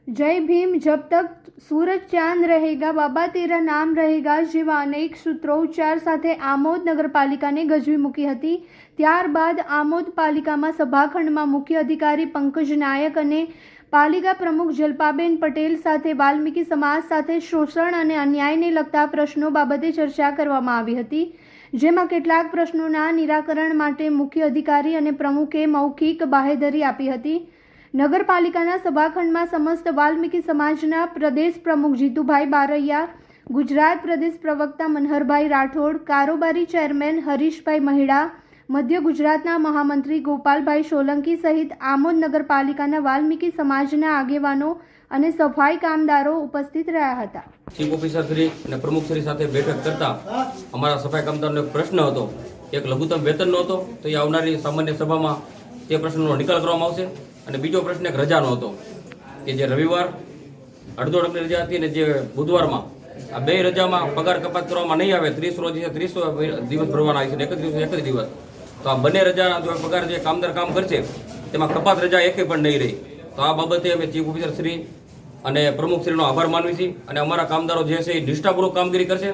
जय भीम, जब तक सूरज चांद रहेगा, बाबा तेरा नाम रहेगा જેવા અનેક સૂત્રોચ્ચાર સાથે આમોદ નગરપાલિકાને ગજવી મૂકી હતી. ત્યારબાદ આમોદ પાલિકામાં સભાખંડમાં મુખ્ય અધિકારી પંકજ નાયક અને પાલિકા પ્રમુખ જલ્પાબેન પટેલ સાથે વાલ્મીકી સમાજ સાથે શોષણ અને અન્યાયને લગતા પ્રશ્નો બાબતે ચર્ચા કરવામાં આવી હતી, જેમાં કેટલાક પ્રશ્નોના નિરાકરણ માટે મુખ્ય અધિકારી અને પ્રમુખે મૌખિક બાહેધરી આપી હતી. નગરપાલિકાના સભાખંડમાં સમસ્ત વાલ્મીકી સમાજના પ્રદેશ પ્રમુખ જીતુભાઈ બારૈયા, ગુજરાત પ્રદેશ પ્રવક્તા મનહરભાઈ રાઠોડ, કારોબારી ચેરમેન હરીશભાઈ મહિડા, મધ્ય ગુજરાતના મહામંત્રી ગોપાલભાઈ સોલંકી સહિત આમોદ નગરપાલિકાના વાલ્મીકી સમાજના આગેવાનો અને સફાઈ કામદારો ઉપસ્થિત રહ્યા હતા. ચીફ ઓફિસર શ્રી અને પ્રમુખ શ્રી સાથે બેઠક કરતા અમારા સફાઈ કામદારનો એક પ્રશ્ન હતો, એક લઘુત્તમ વેતનનો હતો, તો એ આવનારી સામાન્ય સભામાં તે પ્રશ્નનો નિકાલ કરવામાં આવશે. અને બીજો પ્રશ્ન એક રજાનો હતો કે જે રવિવાર અડધો અડધની રજા હતી અને જે બુધવારમાં આ બે રજામાં પગાર કપાત કરવામાં નહીં આવે, 30 રોજ 30 દિવસ ભરવાના આવે છે, 31 દિવસ, તો આ બંને રજાના જો પગાર જે કામદાર કામ કરશે તેમાં કપાત રજા એકે પણ નહીં રહી. તો આ બાબતે અમે ચીફ ઓફિસર શ્રી અને પ્રમુખ શ્રીનો આભાર માનવી છીએ અને અમારા કામદારો જે છે એ નિષ્ઠાપૂર્વક કામગીરી કરશે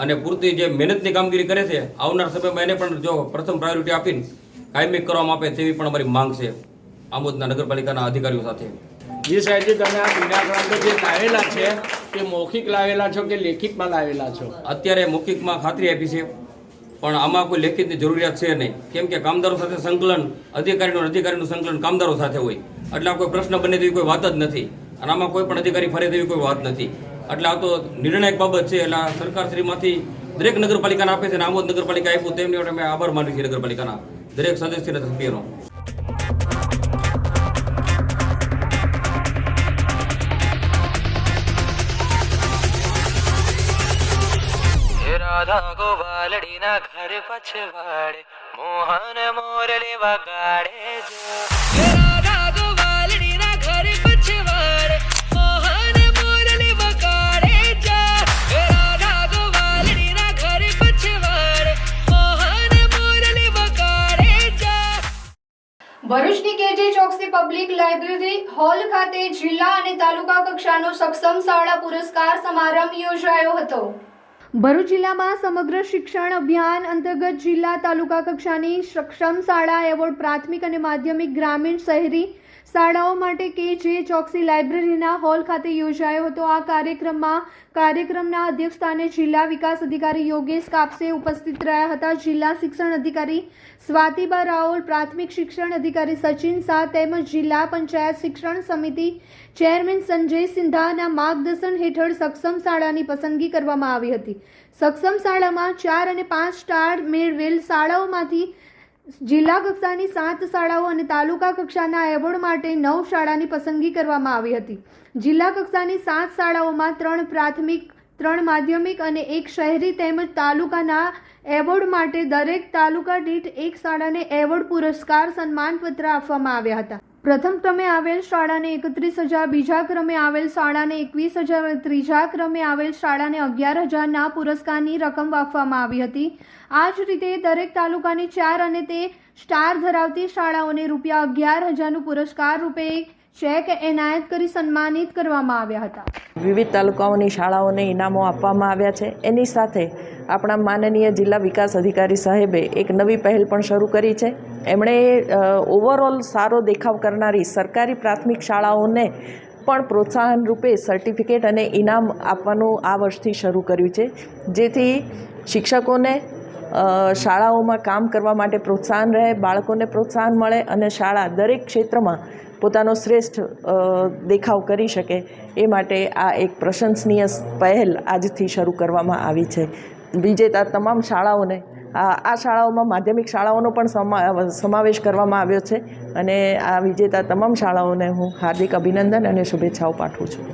અને પૂરતી જે મહેનતની કામગીરી કરે છે આવનાર સમયમાં એને પણ જો પ્રથમ પ્રાયોરિટી આપીને કાયમી કરવામાં આપે તેવી પણ અમારી માંગ છે આમોદના નગરપાલિકાના અધિકારીઓ સાથે. જે સાહેબજી તમે આ બિનાગ્રાંતો જે લાવેલા છે તે મૌખિક લાવેલા છો કે લેખિતમાં લાવેલા છો? અત્યારે મૌખિકમાં ખાતરી આપી છે પણ આમાં કોઈ લેખિતની જરૂરિયાત છે નહીં, કેમ કે કામદારો સાથે સંકલન અધિકારીનું સંકલન કામદારો સાથે હોય એટલે કોઈ પ્રશ્ન બને તેવી કોઈ વાત જ નથી અને આમાં કોઈ પણ અધિકારી ફરે તેવી કોઈ વાત નથી. એટલે આ તો નિર્ણાયક બાબત છે. એટલે સરકારશ્રીમાંથી દરેક નગરપાલિકાને આપે છે અને આમોદ નગરપાલિકા આપ્યું તેમની અમે આભાર માનીએ છીએ નગરપાલિકાના દરેક સદસ્ય અને સભ્યોનો. રાધા ગોવાલડીના ઘર પછવાડે મોહન મોરલે વગાડે જો, રાધા ગોવાલડીના ઘર પછવાડે મોહન મોરલે વગાડે જા, રાધા ગોવાલડીના ઘર પછવાડે મોહન મોરલે વગાડે જા. ભરૂચની કેજે ચોકસી પબ્લિક લાઇબ્રેરી હોલ ખાતે જિલ્લા અને તાલુકા કક્ષાનો સક્ષમ શાળા પુરસ્કાર સમારંભ યોજાયો હતો. ભરૂચ જિલ્લામાં સમગ્ર શિક્ષણ અભિયાન અંતર્ગત જિલ્લા તાલુકા કક્ષાની સક્ષમ શાળા એવોર્ડ પ્રાથમિક અને માધ્યમિક ગ્રામીણ શહેરી શાળાઓ માટે કે.જે. ચોકસી લાઇબ્રેરીના હોલ ખાતે યોજાયો હતો. આ કાર્યક્રમના અધ્યક્ષસ્થાને જિલ્લા વિકાસ અધિકારી યોગેશ કાપસે ઉપસ્થિત રહ્યા હતા. જિલ્લા શિક્ષણ અધિકારી સ્વાતિબા રાઓલ, પ્રાથમિક શિક્ષણ અધિકારી સચિન શાહ તેમજ જિલ્લા પંચાયત શિક્ષણ સમિતિ ચેરમેન સંજય સિંધાના માર્ગદર્શન હેઠળ સક્ષમ શાળાની પસંદગી કરવામાં આવી હતી. સક્ષમ શાળામાં 4 અને 5 સ્ટાર મેળવેલ શાળાઓમાંથી જિલ્લા કક્ષાની 7 શાળાઓ અને તાલુકા કક્ષાના એવોર્ડ માટે 9 શાળાની પસંદગી કરવામાં આવી હતી. જિલ્લા કક્ષાની 7 શાળાઓમાં 3 પ્રાથમિક, 3 માધ્યમિક અને 1 શહેરી તેમજ તાલુકાના એવોર્ડ માટે દરેક તાલુકા દીઠ 1 શાળાને એવોર્ડ પુરસ્કાર સન્માનપત્ર આપવામાં આવ્યા હતા. પ્રથમ ક્રમે આવેલ શાળાને 31,000, બીજા ક્રમે આવેલ શાળાને 21,000, ત્રીજા ક્રમે આવેલ શાળાને 11,000ના પુરસ્કારની રકમ આપવામાં આવી હતી. આ જ રીતે દરેક તાલુકાની 4 અને તે સ્ટાર ધરાવતી શાળાઓને ₹11,000નું પુરસ્કાર રૂપે ચેક એનાયત કરી સન્માનિત કરવામાં આવ્યા હતા. વિવિધ તાલુકાઓની શાળાઓને ઇનામો આપવામાં આવ્યા છે. એની સાથે આપણા માનનીય જિલ્લા વિકાસ અધિકારી સાહેબે એક નવી પહેલ પણ શરૂ કરી છે. એમણે ઓવરઓલ સારો દેખાવ કરનારી સરકારી પ્રાથમિક શાળાઓને પણ પ્રોત્સાહન રૂપે સર્ટિફિકેટ અને ઇનામ આપવાનું આ વર્ષથી શરૂ કર્યું છે, જેથી શિક્ષકોને શાળાઓમાં કામ કરવા માટે પ્રોત્સાહન રહે, બાળકોને પ્રોત્સાહન મળે અને શાળા દરેક ક્ષેત્રમાં પોતાનો શ્રેષ્ઠ દેખાવ કરી શકે એ માટે આ એક પ્રશંસનીય પહેલ આજથી શરૂ કરવામાં આવી છે. વિજેતા તમામ શાળાઓને આ શાળાઓમાં માધ્યમિક શાળાઓનો પણ સમાવેશ કરવામાં આવ્યો છે અને આ વિજેતા તમામ શાળાઓને હું હાર્દિક અભિનંદન અને શુભેચ્છાઓ પાઠવું છું.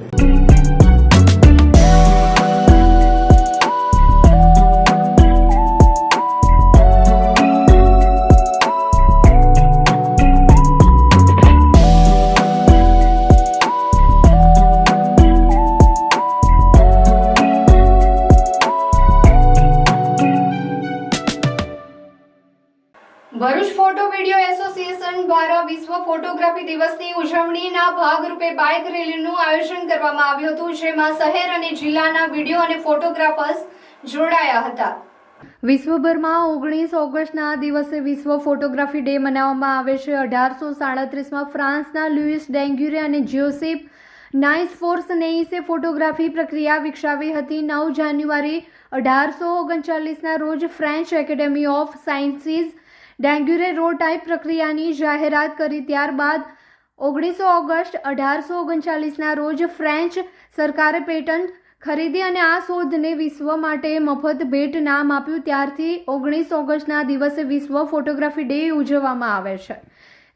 ભરૂચ ફોટો વિડીયો એસોસિએશન દ્વારા વિશ્વ ફોટોગ્રાફી દિવસની ઉજવણીના ભાગરૂપે બાઇક રેલીનું આયોજન કરવામાં આવ્યું હતું, જેમાં શહેર અને જિલ્લાના વિડીયો અને ફોટોગ્રાફર્સ જોડાયા હતા. વિશ્વભરમાં 19 ઓગસ્ટના દિવસે વિશ્વ ફોટોગ્રાફી ડે મનાવવામાં આવે છે. 1837માં ફ્રાન્સના લુઈસ ડેન્ગ્યુરે અને જોસેફ નાઇસફોર્સનેઇસે ફોટોગ્રાફી પ્રક્રિયા વિકસાવી હતી. 9 જાન્યુઆરી 1839ના રોજ French Academy of Sciences daguerreotype પ્રક્રિયાની જાહેરાત કરી. ત્યારબાદ 19 ઓગસ્ટ 1839ના રોજ ફ્રેન્ચ સરકારે પેટન્ટ ખરીદી અને આ શોધને વિશ્વ માટે મફત ભેટ નામ આપ્યું. ત્યારથી 19 ઓગસ્ટના દિવસે વિશ્વ ફોટોગ્રાફી ડે ઉજવવામાં આવે છે,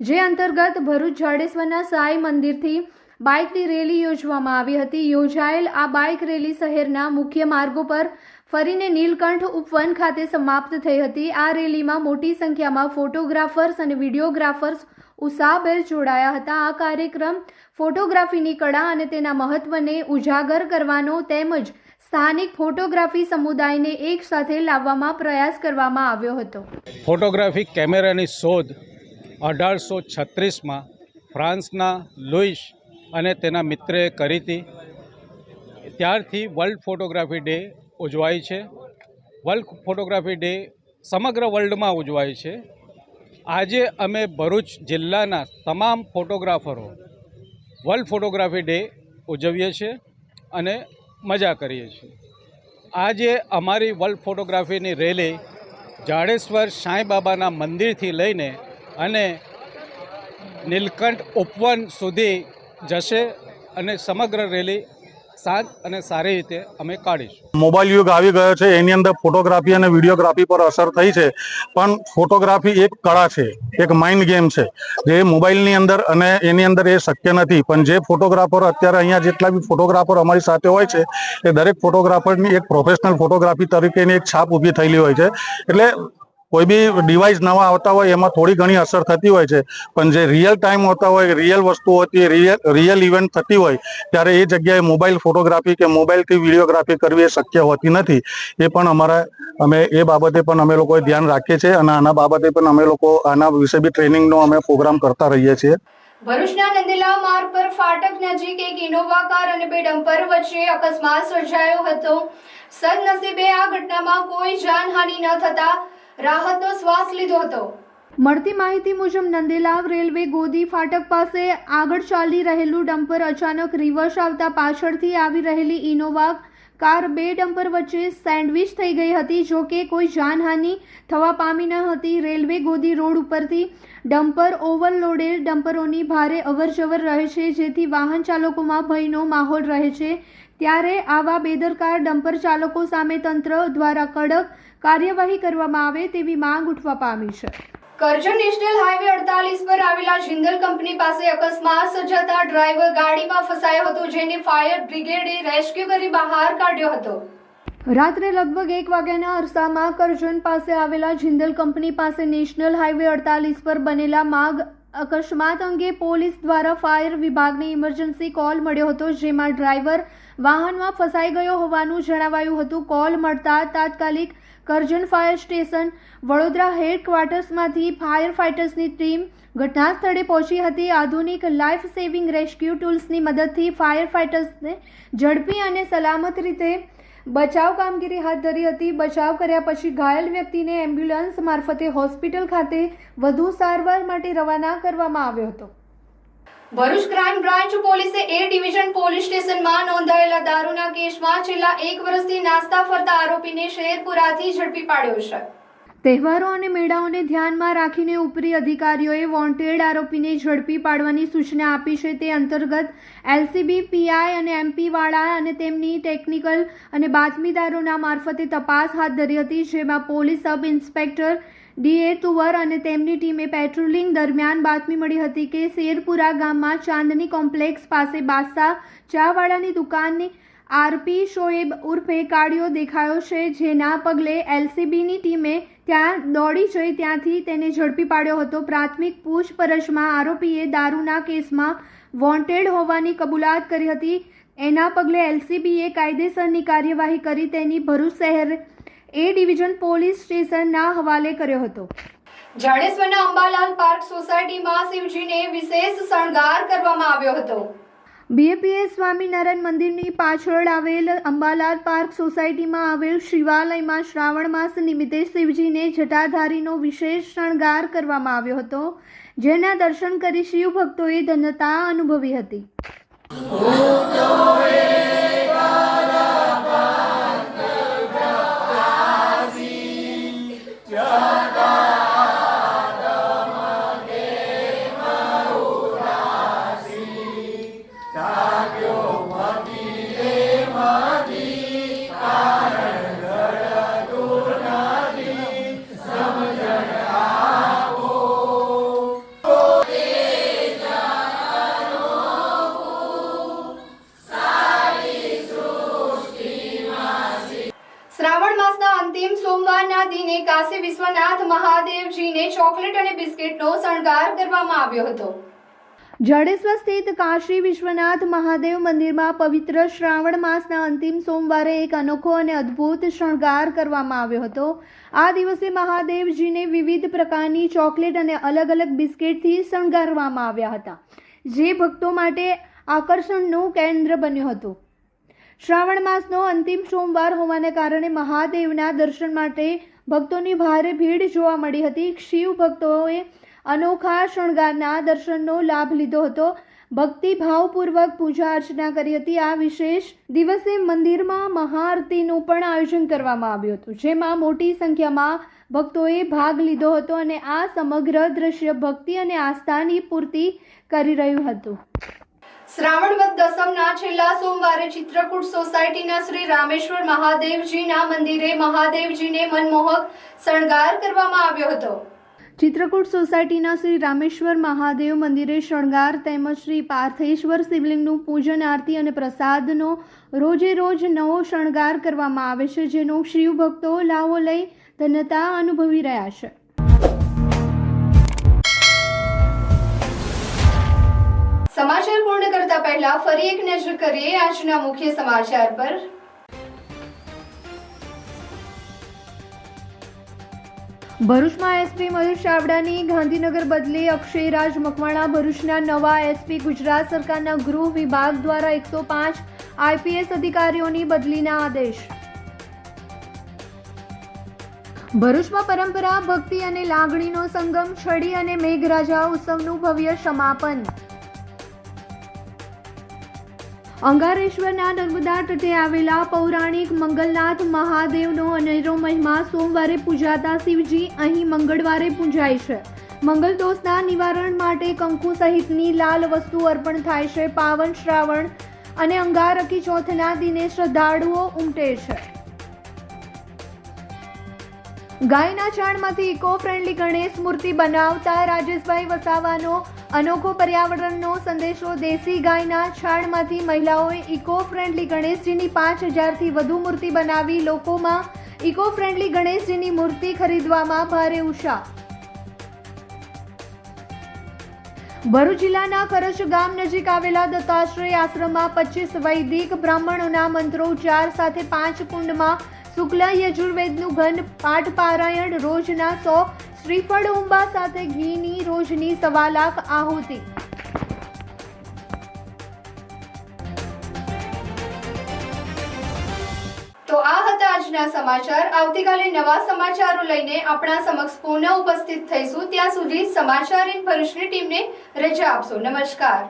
જે અંતર્ગત ભરૂચ જાડેશ્વરના સાંઈ મંદિરથી બાઇકની રેલી યોજવામાં આવી હતી. યોજાયેલ આ બાઇક રેલી શહેરના મુખ્ય માર્ગો પર ફરીને નીલકંઠ ઉપવન ખાતે સમાપ્ત થઈ હતી. આ રેલીમાં મોટી સંખ્યામાં ફોટોગ્રાફર્સ અને વિડીયોગ્રાફર્સ ઉત્સાહભેર જોડાયા હતા. આ કાર્યક્રમ ફોટોગ્રાફીની કળા અને તેના મહત્વને ઉજાગર કરવાનો તેમજ સ્થાનિક ફોટોગ્રાફી સમુદાયને એક સાથે લાવવામાં પ્રયાસ કરવામાં આવ્યો હતો. ફોટોગ્રાફી કેમેરાની શોધ 1836માં ફ્રાન્સના લુઈસ અને તેના મિત્રએ કરી હતી. ત્યારથી વર્લ્ડ ફોટોગ્રાફી ડે ઉજવાય છે. વર્લ્ડ ફોટોગ્રાફી ડે સમગ્ર વર્લ્ડમાં ઉજવાય છે. આજે અમે ભરૂચ જિલ્લાના તમામ ફોટોગ્રાફરો વર્લ્ડ ફોટોગ્રાફી ડે ઉજવીએ છીએ અને મજા કરીએ છીએ. આજે અમારી વર્લ્ડ ફોટોગ્રાફીની રેલી જાડેશ્વર સાંઈ બાબાના મંદિરથી લઈને અને નીલકંઠ ઉપવન સુધી જશે અને સમગ્ર રેલી શાંત અને સારી રીતે અમે કાઢીશું. મોબાઈલ યુગ આવી ગયો છે, એની અંદર ફોટોગ્રાફી અને વિડીયોગ્રાફી પર અસર થઈ છે, પણ ફોટોગ્રાફી એક કળા છે, એક માઇન્ડ ગેમ છે, જે મોબાઈલની અંદર અને એની અંદર એ શક્ય નથી. પણ જે ફોટોગ્રાફર અત્યારે અહીંયા જેટલા બી ફોટોગ્રાફર અમારી સાથે હોય છે એ દરેક ફોટોગ્રાફરની એક પ્રોફેશનલ ફોટોગ્રાફી તરીકેની એક છાપ ઊભી થયેલી હોય છે. એટલે કોઈ બી ડિવાઇસ નવા આવતા હોય એમાં થોડી ઘણી અસર થતી હોય છે, પણ જે રિયલ ટાઈમ હોતા હોય, રિયલ વસ્તુ હોતી હોય, રિયલ ઇવેન્ટ થતી હોય ત્યારે એ જગ્યાએ મોબાઈલ ફોટોગ્રાફી કે મોબાઈલથી વિડીયોગ્રાફી કરવી એ શક્ય હોતી નથી. એ પણ અમે એ બાબતે પણ અમે લોકોએ ધ્યાન રાખીએ છીએ અને આના બાબતે પણ અમે લોકો આના વિશે બી ટ્રેનિંગનો અમે પ્રોગ્રામ કરતા રહીએ છીએ. ભરૂચના નંદેલા માર્ગ પર ફાટક નજીક એક ઇનોવા કાર અને 2 ડમ્પર વચ્ચે અકસ્માત સર્જાયો હતો. સદનસીબે આ ઘટનામાં કોઈ જાનહાનિ ન થતા રાહતનો શ્વાસ લીધો હતો. મળતી માહિતી મુજબ નંદેલાવ રેલવે ગોદી ફાટક પાસે આગળ ચાલી રહેલું ડમ્પર અચાનક રિવર્સ આવતા પાછળથી આવી રહેલી ઇનોવા કાર બે ડમ્પર વચ્ચે સેન્ડવિચ થઈ ગઈ હતી. જો કે કોઈ જાનહાનિ થવા પામી ન હતી. રેલવે ગોદી રોડ ઉપરથી ડમ્પર ઓવરલોડેડ ડમ્પરોની ભારે અવરજવર રહે છે, જેથી વાહન ચાલકોમાં ભયનો માહોલ રહે છે. ત્યારે આવા બેદરકાર ડમ્પર ચાલકો સામે તંત્ર દ્વારા કડક કાર્યવાહી કરવામાં આવે તેવી માંગ ઉઠવા પામી છે. કરજણ નેશનલ હાઈવે 48 પર આવેલા જિંદલ કંપની પાસે અકસ્માત સર્જાતા ડ્રાઈવર ગાડીમાં ફસાયો હતો, જેને ફાયર બ્રિગેડે રેસ્ક્યુ કરી બહાર કાઢ્યો હતો. રાત્રે લગભગ 1 વાગ્યાના અરસામાં કરજણ પાસે આવેલા જિંદલ કંપની પાસે નેશનલ હાઈવે 48 પર બનેલા માર્ગ અકસ્માત અંગે પોલીસ દ્વારા ફાયર વિભાગને ઇમરજન્સી કોલ મળ્યો હતો, જેમાં ડ્રાઈવર વાહનમાં ફસાઈ ગયો હોવાનું જણાવાયું હતું. કોલ મળતા તાત્કાલિક કરજણ ફાયર સ્ટેશન વડોદરા હેડક્વાર્ટર્સમાંથી ફાયર ફાઇટર્સની ટીમ ઘટના સ્થળે પહોંચી હતી. આધુનિક લાઈફ સેવિંગ રેસ્ક્યુ ટૂલ્સની મદદથી ફાયર ફાઇટર્સને ઝડપી અને સલામત રીતે બચાવ કામગીરી હાથ ધરી હતી. બચાવ કર્યા પછી ઘાયલ વ્યક્તિને એમ્બ્યુલન્સ મારફતે હોસ્પિટલ ખાતે વધુ સારવાર માટે રવાના કરવામાં આવ્યો હતો. ભરૂચ ક્રાઇમ બ્રાન્ચ પોલીસે એ ડિવિઝન પોલીસ સ્ટેશનમાં નોંધાયેલા દારૂના કેસમાં છેલ્લા 1 વર્ષથી નાસ્તા ફરતા આરોપીને શેરપુરાથી ઝડપી પાડ્યો છે. તહેવારો અને મેળાઓને ધ્યાનમાં રાખીને ઉપરી અધિકારીઓએ વોન્ટેડ આરોપીને ઝડપી પાડવાની સૂચના આપી છે. તે અંતર્ગત એલસીબી પીઆઈ અને એમપી વાળા અને તેમની ટેકનિકલ અને બાતમીદારોના મારફતે તપાસ હાથ ધરી હતી, જેમાં પોલીસ સબ ઇન્સ્પેક્ટર ડીએ તુવર અને તેમની ટીમે પેટ્રોલિંગ દરમિયાન બાતમી મળી હતી કે શેરપુરા ગામમાં ચાંદની કોમ્પ્લેક્સ પાસે બાદશાહ ચાવાળાની દુકાનની આરપી શોએબ ઉર્ફે કાળિયો દેખાયો છે, જેના પગલે એલસીબીની ટીમે ત્યાં દોડી જઈ ત્યાંથી તેને ઝડપી પાડ્યો હતો. પ્રાથમિક પૂછપરછમાં આરોપીએ દારૂના કેસમાં વોન્ટેડ હોવાની કબૂલાત કરી હતી. એના પગલે એલસીબીએ કાયદેસરની કાર્યવાહી કરી તેની ભરૂચ શહેર એ ડિવિઝન પોલીસ સ્ટેશનના હવાલે કર્યો હતો. જાડેશ્વરના અંબાલાલ પાર્ક સોસાયટીમાં શિવજીને વિશેષ શણગાર કરવામાં આવ્યો હતો. બીએપીએસ સ્વામિનારાયણ મંદિરની પાછળ આવેલ અંબાલાલ પાર્ક સોસાયટીમાં આવેલ શિવાલયમાં શ્રાવણ માસ નિમિત્તે શિવજીને જટાધારીનો વિશેષ શણગાર કરવામાં આવ્યો હતો, જેના દર્શન કરી શિવ ભક્તોએ ધન્યતા અનુભવી હતી. શ્રાવણ માસના અંતિમ સોમવારના દિને કાશી વિશ્વનાથ મહાદેવજીને ચોકલેટ અને બિસ્કિટનો શણગાર કરવામાં આવ્યો હતો. જાડેશ્વર સ્થિત કાશી વિશ્વનાથ મહાદેવ મંદિરમાં પવિત્ર શ્રાવણ માસના અંતિમ સોમવારે એક અનોખો અને અદ્ભુત શણગાર કરવામાં આવ્યો હતો. આ દિવસે મહાદેવજીને વિવિધ પ્રકારની ચોકલેટ અને અલગ અલગ બિસ્કિટથી શણગારવામાં આવ્યા હતા, જે ભક્તો માટે આકર્ષણનું કેન્દ્ર બન્યું હતું. શ્રાવણ માસનો અંતિમ સોમવાર હોવાને કારણે મહાદેવના દર્શન માટે ભક્તોની ભારે ભીડ જોવા મળી હતી. શિવ ભક્તોએ અનોખા શણગારના દર્શનનો લાભ લીધો હતો. ભક્તિભાવપૂર્વક પૂજા અર્ચના કરી હતી. આ વિશેષ દિવસે મંદિરમાં મહાઆરતીનું પણ આયોજન કરવામાં આવ્યું હતું, જેમાં મોટી સંખ્યામાં ભક્તોએ ભાગ લીધો હતો અને આ સમગ્ર દ્રશ્ય ભક્તિ અને આસ્થાની પૂર્તિ કરી રહ્યું હતું. શ્રાવણ વદ દસમના છેલ્લા સોમવારે ચિત્રકૂટ સોસાયટીના શ્રી રામેશ્વર મહાદેવજીના મંદિરે મહાદેવજીને મનમોહક શણગાર કરવામાં આવ્યો હતો. ચિત્રકૂટ સોસાયટીના શ્રી રામેશ્વર મહાદેવ મંદિરે શણગાર તેમજ શ્રી પાર્થેશ્વર શિવલિંગનું પૂજન, આરતી અને પ્રસાદનો રોજે રોજ નવો શણગાર કરવામાં આવે છે, જેનો શિવ ભક્તો લાવો લઈ ધન્યતા અનુભવી રહ્યા છે. સમાચાર પૂર્ણ કરતા પહેલા ફરી એક નજર કરીએ આજના મુખ્ય સમાચાર પર. ભરૂચમાં એસપી મયુર ચાવડાની ગાંધીનગર બદલે અક્ષયરાજ મકવાણા ભરૂચના નવા એસપી. ગુજરાત સરકારના ગૃહ વિભાગ દ્વારા 105 આઈપીએસ અધિકારીઓની બદલીના આદેશ. ભરૂચમાં પરંપરા, ભક્તિ અને લાગણીનો સંગમ, છડી અને મેઘરાજા ઉત્સવનું ભવ્ય સમાપન. અંગારેશ્વરના નર્મદા તટે આવેલા પૌરાણિક મંગલનાથ મહાદેવનો અનેરો મહિમા. સોમવારે પૂજાતા શિવજી અહીં મંગળવારે પૂજાય છે. મંગલ દોષના નિવારણ માટે કંકુ સહિતની લાલ વસ્તુ અર્પણ થાય છે. પાવન શ્રાવણ અને અંગારકી ચોથના દિને શ્રદ્ધાળુઓ ઉમટે છે. ગાયના છાણમાંથી ઇકો ફ્રેન્ડલી ગણેશ મૂર્તિ બનાવતા રાજેશભાઈ વસાવાનો અનોખો પર્યાવરણનો સંદેશો. દેશી ગાયના છાણમાંથી મહિલાઓએ ઇકો ફ્રેન્ડલી ગણેશજીની 5000થી વધુ મૂર્તિ બનાવી. લોકોમાં ઇકો ફ્રેન્ડલી ગણેશજીની મૂર્તિ ખરીદવામાં ભારે ઉત્સાહ. ભરૂચ જિલ્લાના કરજ ગામ નજીક આવેલા દત્તાશ્રય આશ્રમમાં 25 વૈદિક બ્રાહ્મણોના મંત્રોચ્ચાર સાથે 5 કુંડમાં શુક્લ યજુર્વેદનું ઘન પાઠ પારાયણ. રોજના 100 શ્રીફળ ઉંબા સાથે ઘીની રોજની 1.25 લાખ આહુતિ. તો આ હતા આજના સમાચાર. આવતીકાલે નવા સમાચારો લઈને આપણા સમક્ષ પુનઃ ઉપસ્થિત થઈશું. ત્યાં સુધી સમાચાર ઇન ભરૂચની ટીમને રજા આપશો. નમસ્કાર.